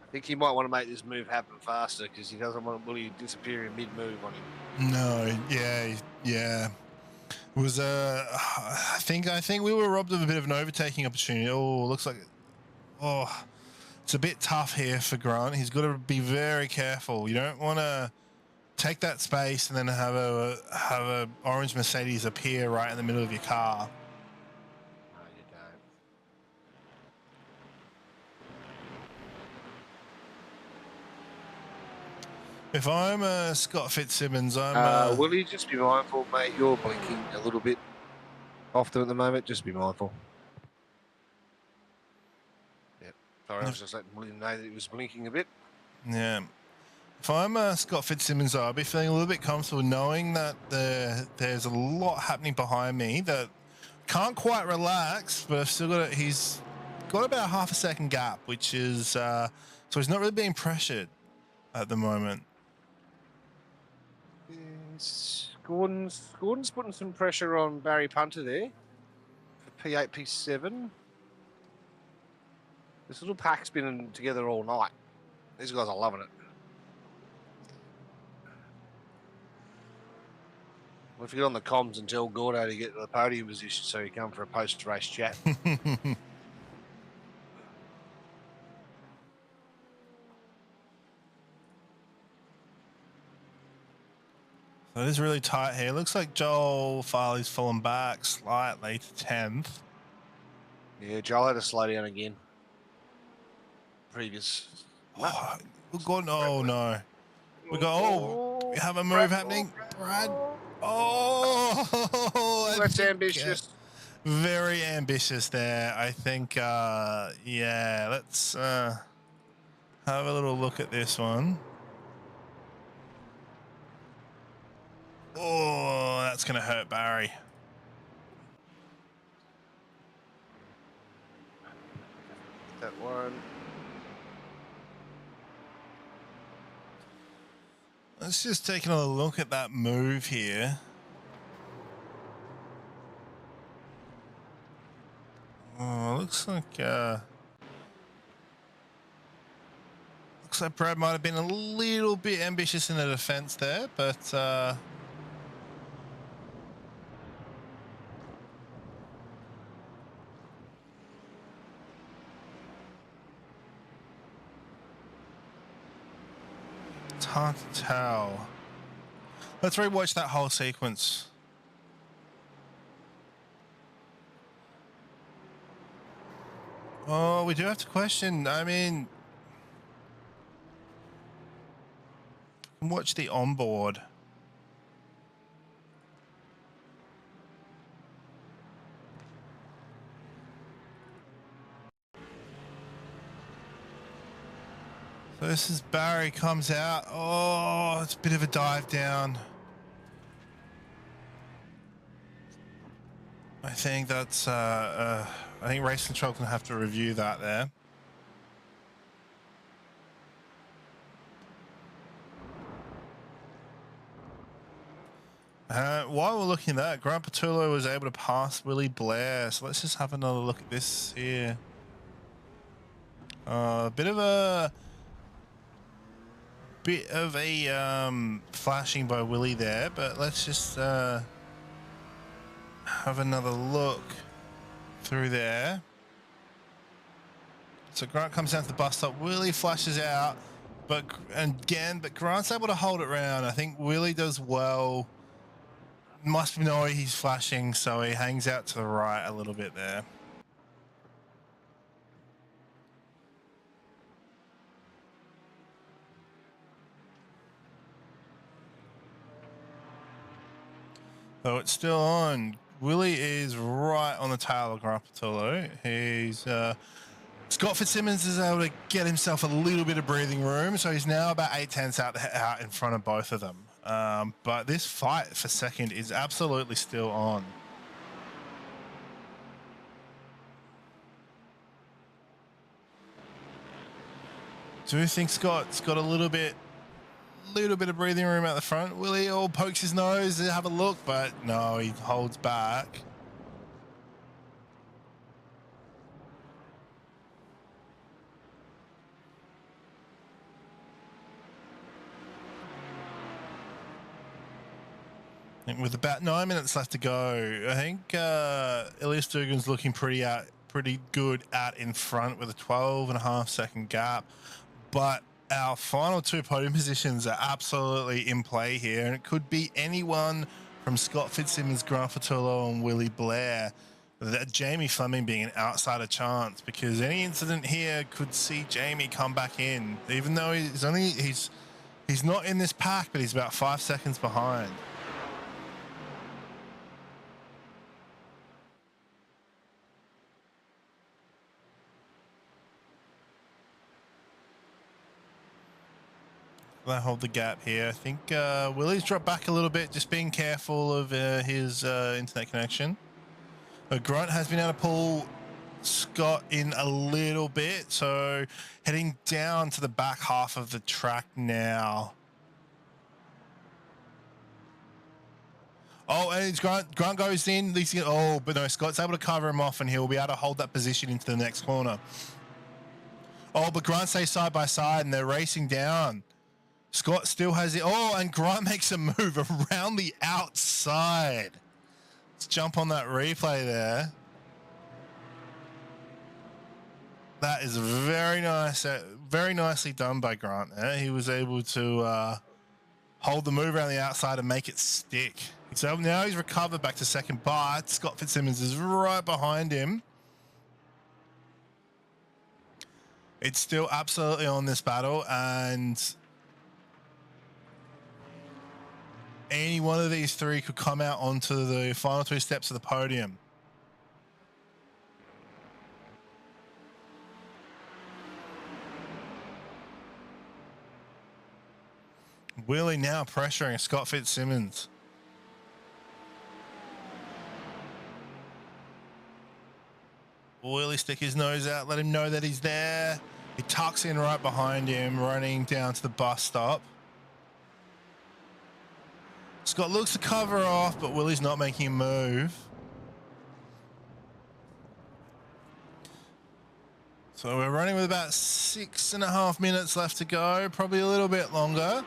I think he might want to make this move happen faster because he doesn't want Willie disappearing mid-move on him. No, yeah. It was I think we were robbed of a bit of an overtaking opportunity. Oh, looks like it's a bit tough here for Grant. He's got to be very careful. You don't want to take that space and then have a orange Mercedes appear right in the middle of your car. No, you don't. If I'm Scott Fitzsimmons, will you just be mindful, mate? You're blinking a little bit often at the moment. Just be mindful. Yep. Sorry, I was just letting William know that he was blinking a bit. Yeah. If I'm Scott Fitzsimmons, I'll be feeling a little bit comfortable knowing that there's a lot happening behind me that can't quite relax, but I've still got he's got about half a second gap, which is so he's not really being pressured at the moment. Gordon's putting some pressure on Barry Punter there for P8, P7. This little pack's been together all night. These guys are loving it. Well, if you get on the comms and tell Gordo to get to the podium position so he come for a post-race chat. So it is really tight here. Looks like Joel Farley's fallen back slightly to 10th. Yeah, Joel had to slow down again. Previous. Oh, we've got, oh no. We got, we have a move happening. Brad. Oh, That's ambitious. Very ambitious there. I think, yeah, let's have a little look at this one. Oh, that's going to hurt Barry. That one. Let's just take a look at that move here. Oh, looks like Brad might have been a little bit ambitious in the defense there, but it's hard to tell. Let's rewatch that whole sequence. Oh, we do have to question. I mean, watch the onboard. So this is Barry comes out. Oh, it's a bit of a dive down. I think that's, I think Race Control can have to review that there. While we're looking at that, Grant Patullo was able to pass Willie Blair. So let's just have another look at this here. A bit of a flashing by Willie there, but let's just have another look through there. So Grant comes down to the bus stop. Willie flashes out, but Grant's able to hold it round. I think Willie does well. Must know he's flashing, so he hangs out to the right a little bit there. So it's still on. Willie is right on the tail of Grant Patullo. He's Scott Fitzsimmons is able to get himself a little bit of breathing room, so he's now about 8/10 out in front of both of them. But this fight for second is absolutely still on. Do you think Scott's got a little bit of breathing room out the front? Willie all pokes his nose to have a look, but no, he holds back. With about 9 minutes left to go, I think Elias Dugan's looking pretty good out in front with a 12.5-second gap. But our final two podium positions are absolutely in play here, and it could be anyone from Scott Fitzsimmons, Grant Patullo, and Willie Blair. That Jamie Fleming being an outsider chance, because any incident here could see Jamie come back in, even though he's not in this pack, but he's about 5 seconds behind. They hold the gap here. I think Willie's dropped back a little bit, just being careful of his internet connection. Grunt has been able to pull Scott in a little bit, so heading down to the back half of the track now. Oh, and it's Grant goes in. But no, Scott's able to cover him off, and he'll be able to hold that position into the next corner. Oh, but Grant stays side by side, and they're racing down. Scott still has it. Oh, and Grant makes a move around the outside. Let's jump on that replay there. That is very nice. Very nicely done by Grant there. He was able to hold the move around the outside and make it stick. So now he's recovered back to second, but Scott Fitzsimmons is right behind him. It's still absolutely on this battle, and any one of these three could come out onto the final 2 steps of the podium. Willie now pressuring Scott Fitzsimmons. Willie stick his nose out, let him know that he's there. He tucks in right behind him, running down to the bus stop. Scott looks to cover off, but Willie's not making a move. So we're running with about 6.5 minutes left to go, probably a little bit longer.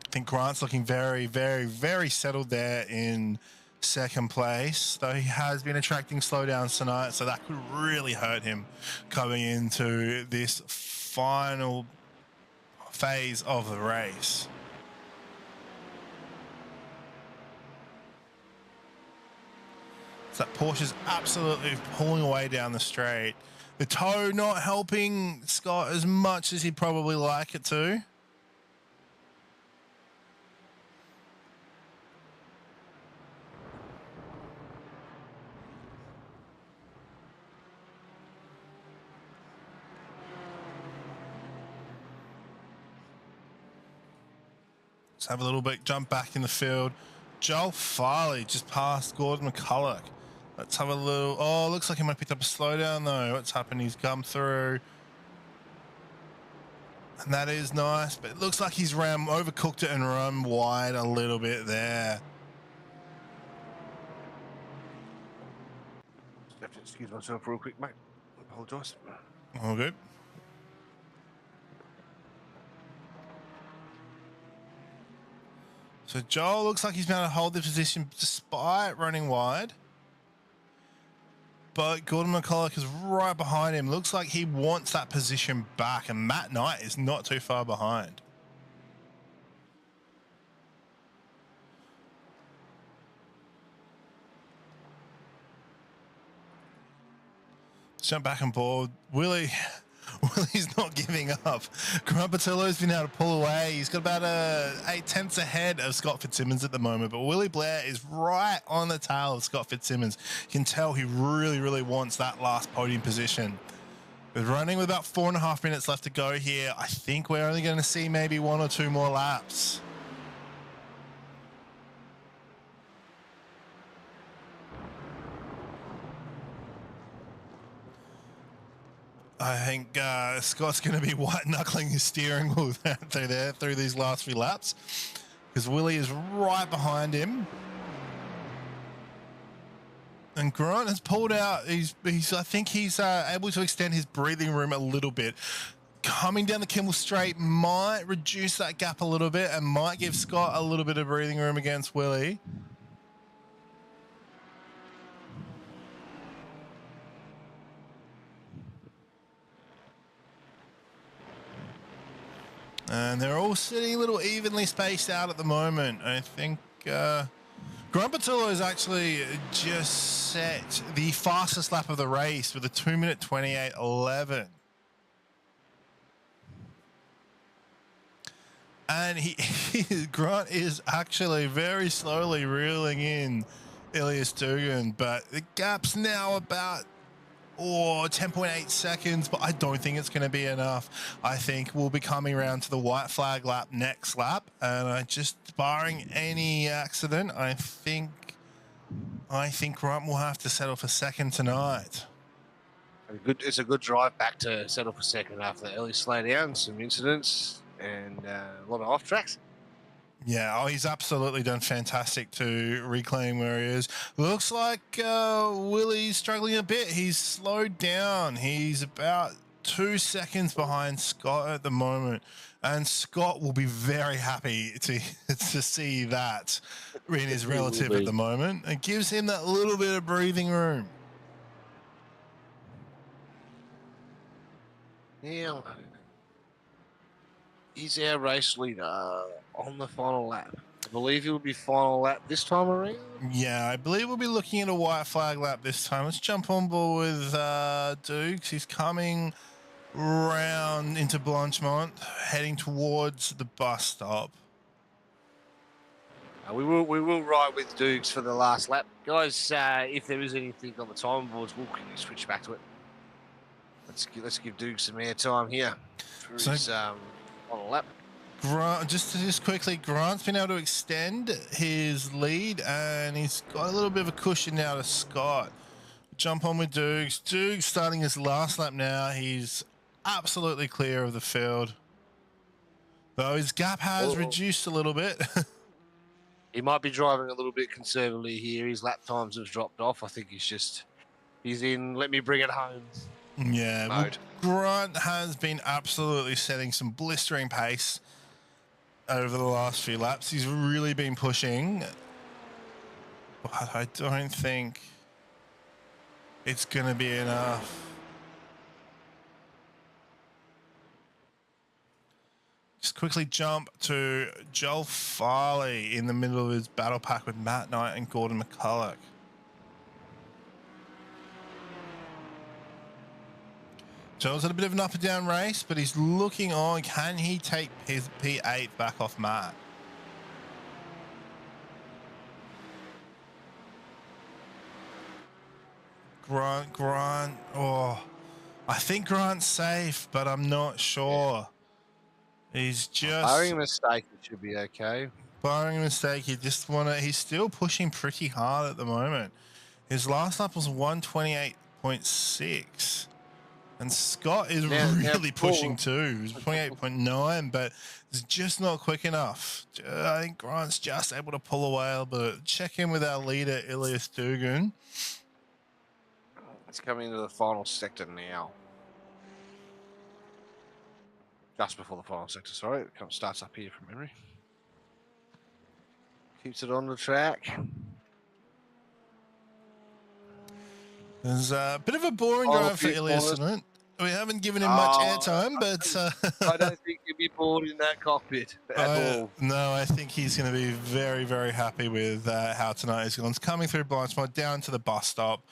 I think Grant's looking very, very, very settled there in second place, though he has been attracting slowdowns tonight, so that could really hurt him coming into this final phase of the race. So that Porsche's absolutely pulling away down the straight. The toe not helping Scott as much as he'd probably like it to. Let's have a little bit jump back in the field. Joel Farley just passed Gordon McCulloch. Let's have a little. Oh, looks like he might have picked up a slowdown though. What's happened? He's come through. And that is nice, but it looks like he's overcooked it and run wide a little bit there. Just have to excuse myself real quick, mate. I apologise. All good. So Joel looks like he's been able to hold the position despite running wide. But Gordon McCulloch is right behind him. Looks like he wants that position back, and Matt Knight is not too far behind. Let's jump back on board. Willie's not giving up. Grant Patillo's been able to pull away. He's got about 8/10 ahead of Scott Fitzsimmons at the moment, but Willie Blair is right on the tail of Scott Fitzsimmons. You can tell he really, really wants that last podium position. We're running with about 4.5 minutes left to go here. I think we're only going to see maybe 1 or 2 more laps. I think Scott's going to be white-knuckling his steering wheel through these last few laps, because Willie is right behind him. And Grant has pulled out. I think he's able to extend his breathing room a little bit. Coming down the Kimmel Straight might reduce that gap a little bit and might give Scott a little bit of breathing room against Willie. And they're all sitting a little evenly spaced out at the moment. I think Grant Patillo has actually just set the fastest lap of the race with a 2:28 28.11. And Grant is actually very slowly reeling in Elias Dugan, but the gap's now about 10.8 seconds, but I don't think it's going to be enough. I think we'll be coming around to the white flag lap next lap, and just barring any accident, I think Grant will have to settle for second tonight. It's a good drive back to settle for second after the early slowdown, some incidents, and a lot of off tracks. Yeah, he's absolutely done fantastic to reclaim where he is. Looks like Willie's struggling a bit. He's slowed down. He's about 2 seconds behind Scott at the moment, and Scott will be very happy to see that in his relative at the moment. It gives him that little bit of breathing room. Now, he's our race leader on the final lap. I believe he'll be final lap this time around. Yeah, I believe we'll be looking at a white flag lap this time. Let's jump on board with Dukes. He's coming round into Blanchemont, heading towards the bus stop. We will ride with Dukes for the last lap, guys. If there is anything on the time boards, we'll quickly switch back to it. Let's give Dukes some air time here for his final lap. Grant, just quickly, Grant's been able to extend his lead, and he's got a little bit of a cushion now to Scott. Jump on with Dukes. Dukes starting his last lap now. He's absolutely clear of the field, though his gap has reduced a little bit. He might be driving a little bit conservatively here. His lap times have dropped off. I think he's in let me bring it home Yeah, mode. Well, Grant has been absolutely setting some blistering pace over the last few laps. He's really been pushing, but I don't think it's going to be enough. Just quickly jump to Joel Farley in the middle of his battle pack with Matt Knight and Gordon McCulloch. Joel's had a bit of an up and down race, but he's looking on. Can he take his P8 back off Matt? Grant. Oh, I think Grant's safe, but I'm not sure. He's just barring a mistake, it should be okay. Barring a mistake, he's still pushing pretty hard at the moment. His last lap was 128.6. And Scott is really pushing too. He's 28.9, but it's just not quick enough. I think Grant's just able to pull away, but check in with our leader, Ilias Dugan. It's coming into the final sector now. Just before the final sector, sorry. It starts up here from memory. Keeps it on the track. There's a bit of a boring drive for Ilias, isn't it? We haven't given him much airtime, but I don't think he'll be bored in that cockpit at all. No, I think he's going to be very, very happy with how tonight is going. It's coming through Blanchemont down to the bus stop,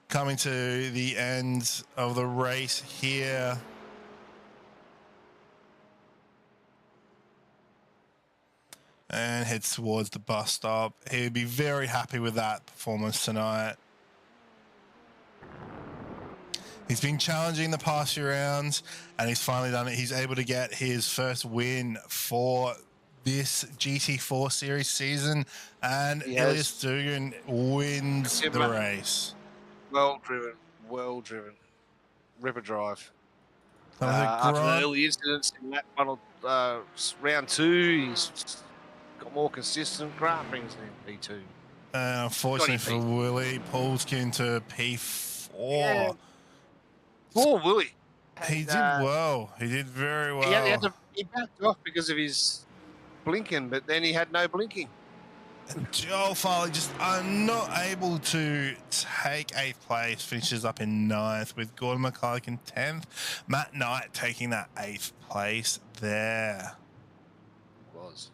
coming to the end of the race here. And heads towards the bus stop. He'd be very happy with that performance tonight. He's been challenging the past few rounds, and he's finally done it. He's able to get his first win for this GT4 series season, and Ilias Dugan wins the race. Well driven. Ripper drive. After the early incidents in that final, round 2, he's got more consistent. Grant brings in P2. Unfortunately for Willie, Paulskin to P4. Yeah. Poor Willie. He did well. He did very well. He backed off because of his blinking, but then he had no blinking. And Joel Farley just not able to take 8th place, finishes up in 9th with Gordon McCulloch in 10th. Matt Knight taking that 8th place there. Was.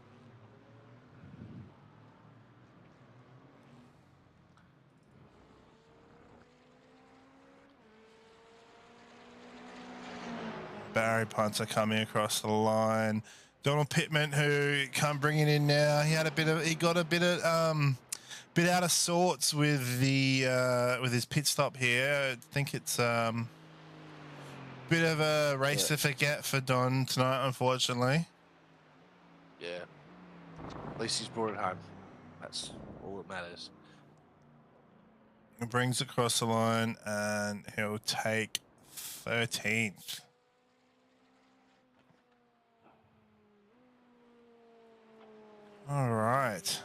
Barry Punter coming across the line. Donald Pittman, who come bringing in now. He got a bit out of sorts with his pit stop here. I think it's bit of a race to forget for Don tonight, unfortunately. Yeah. At least he's brought it home. That's all that matters. It brings across the line, and he'll take 13th. All right.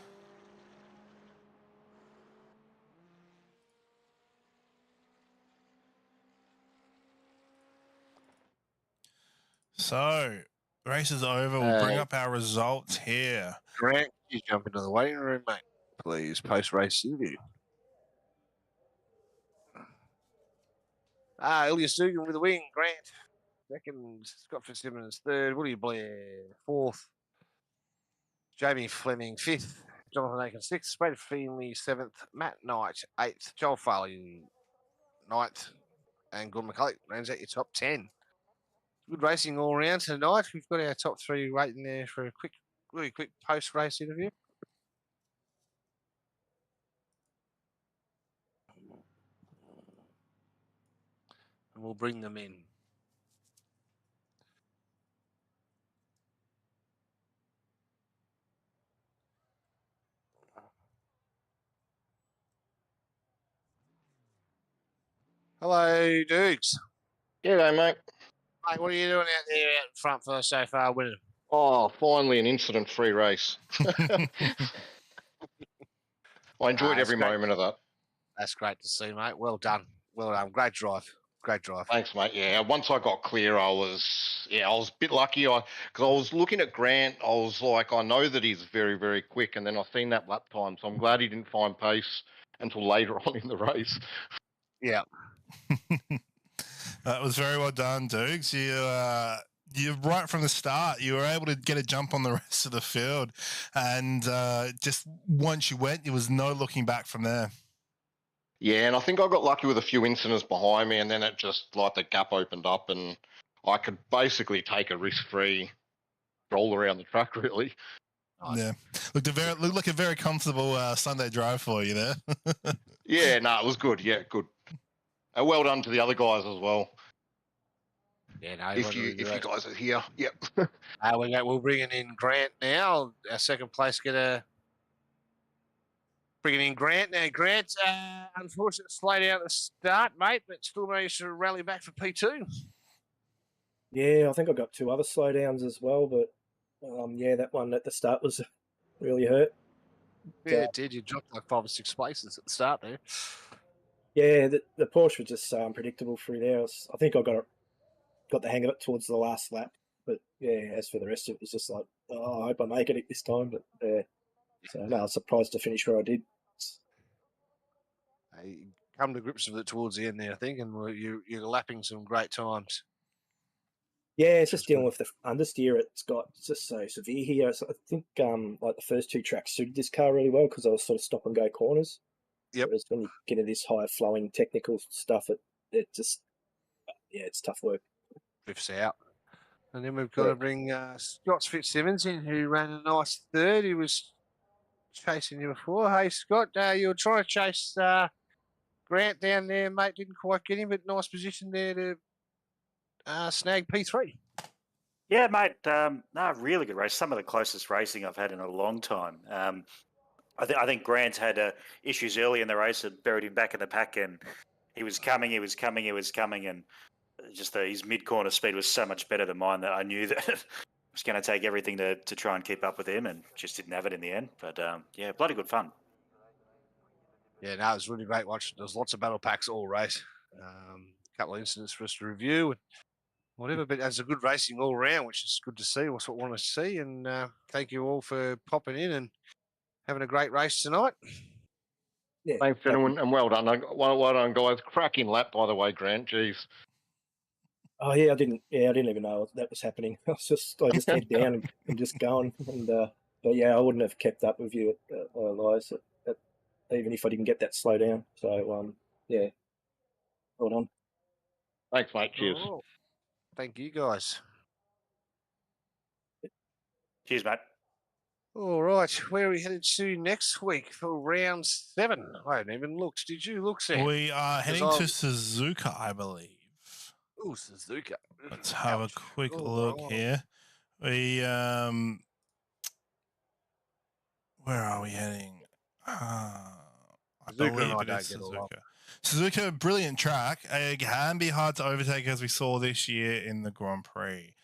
So, race is over. We'll bring up our results here. Grant, you jump into the waiting room, mate. Please, post-race interview. Ilya Stugan with the win. Grant second. Scott Fitzsimmons third. Woody Blair fourth. Jamie Fleming fifth. Jonathan Aiken sixth. Brad Feenley seventh. Matt Knight eighth. Joel Farley ninth. And Gordon McCulloch rounds out your top 10. Good racing all round tonight. We've got our top 3 waiting there for a really quick post-race interview. And we'll bring them in. Hello, Dukes. G'day, mate. Mate, what are you doing out there out front for so far winning? Oh, finally an incident-free race. I enjoyed every moment of that. That's great to see, mate. Well done. Well done. Great drive. Great drive. Thanks, mate. Yeah, once I got clear, I was a bit lucky. Because I was looking at Grant, I was like, I know that he's very, very quick, and then I've seen that lap time, so I'm glad he didn't find pace until later on in the race. Yeah. That was very well done, Dukes. You right from the start, you were able to get a jump on the rest of the field, and just once you went, there was no looking back from there. Yeah, and I think I got lucky with a few incidents behind me, and then it just, like, the gap opened up, and I could basically take a risk-free roll around the track, really. Nice. Yeah, looked like a very comfortable Sunday drive for you there. Yeah, no, it was good. Yeah, good. Well done to the other guys as well. Yeah, no. If you guys are here, yep. We're bringing in Grant now. Our second place getter. Bringing in Grant now. Grant, unfortunately, slowed down at the start, mate, but still managed to rally back for P2. Yeah, I think I got 2 other slowdowns as well, but that one at the start was really hurt. Yeah, it did. You dropped like 5 or 6 places at the start there. Yeah, the Porsche was just so unpredictable through there. I think I got the hang of it towards the last lap, but yeah, as for the rest of it, it was just like, oh, I hope I make it this time. But so no, I was surprised to finish where I did. You come to grips with it towards the end there, I think, and you're lapping some great times. Yeah, it's just dealing with the understeer. It's just so severe here. So I think like the first 2 tracks suited this car really well because I was sort of stop and go corners. Yep. Whereas when you get into this high flowing technical stuff, it just it's tough work. Drifts out. And then we've got to bring Scott Fitzsimmons in, who ran a nice third. He was chasing you before. Hey, Scott, you were trying to chase Grant down there, mate. Didn't quite get him, but nice position there to snag P3. Yeah, mate. Really good race. Some of the closest racing I've had in a long time. I think Grant had issues early in the race that buried him back in the pack, and he was coming, and just his mid-corner speed was so much better than mine that I knew that it was going to take everything to try and keep up with him, and just didn't have it in the end. But yeah, bloody good fun. Yeah, no, it was really great watching. There was lots of battle packs all race. A couple of incidents for us to review and whatever, but it's a good racing all round, which is good to see. That's what we want to see. And thank you all for popping in and having a great race tonight. Yeah, thanks, gentlemen, and well done. Well done, guys. Cracking lap, by the way, Grant. Jeez. Oh yeah, I didn't even know that was happening. I just head down and just going. And but yeah, I wouldn't have kept up with you otherwise, even if I didn't get that slow down. So yeah, well done. Thanks, mate. Cheers. Oh, thank you, guys. Cheers, mate. All right, where are we headed to next week for round 7? I haven't even looked. Did you look, Sam? We are heading to Suzuka, I believe. Oh, Suzuka. Let's have a quick look here. We where are we heading? I believe it is Suzuka. Suzuka, brilliant track. It can be hard to overtake, as we saw this year in the Grand Prix.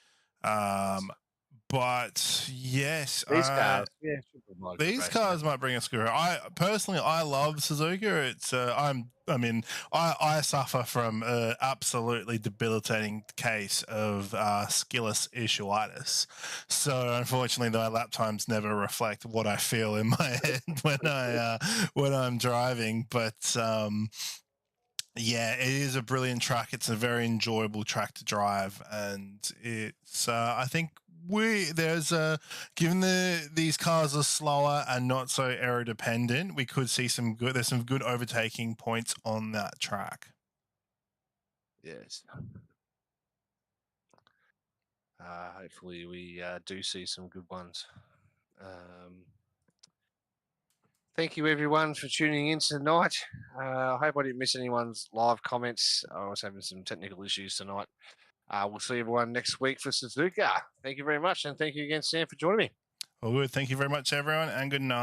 But yes, These cars, yeah, should provide good these racing. cars might bring us good. I personally, I love Suzuka. It's I suffer from absolutely debilitating case of skilless issuitis. So unfortunately, my lap times never reflect what I feel in my head when I'm driving. But yeah, it is a brilliant track. It's a very enjoyable track to drive, and it's I think given these cars are slower and not so aero dependent, we could see there's some good overtaking points on that track. Yes. Hopefully we do see some good ones. Thank you everyone for tuning in tonight. I hope I didn't miss anyone's live comments. I was having some technical issues tonight. We'll see everyone next week for Suzuka. Thank you very much, and thank you again, Sam, for joining me. Well, good. Thank you very much, everyone, and good night.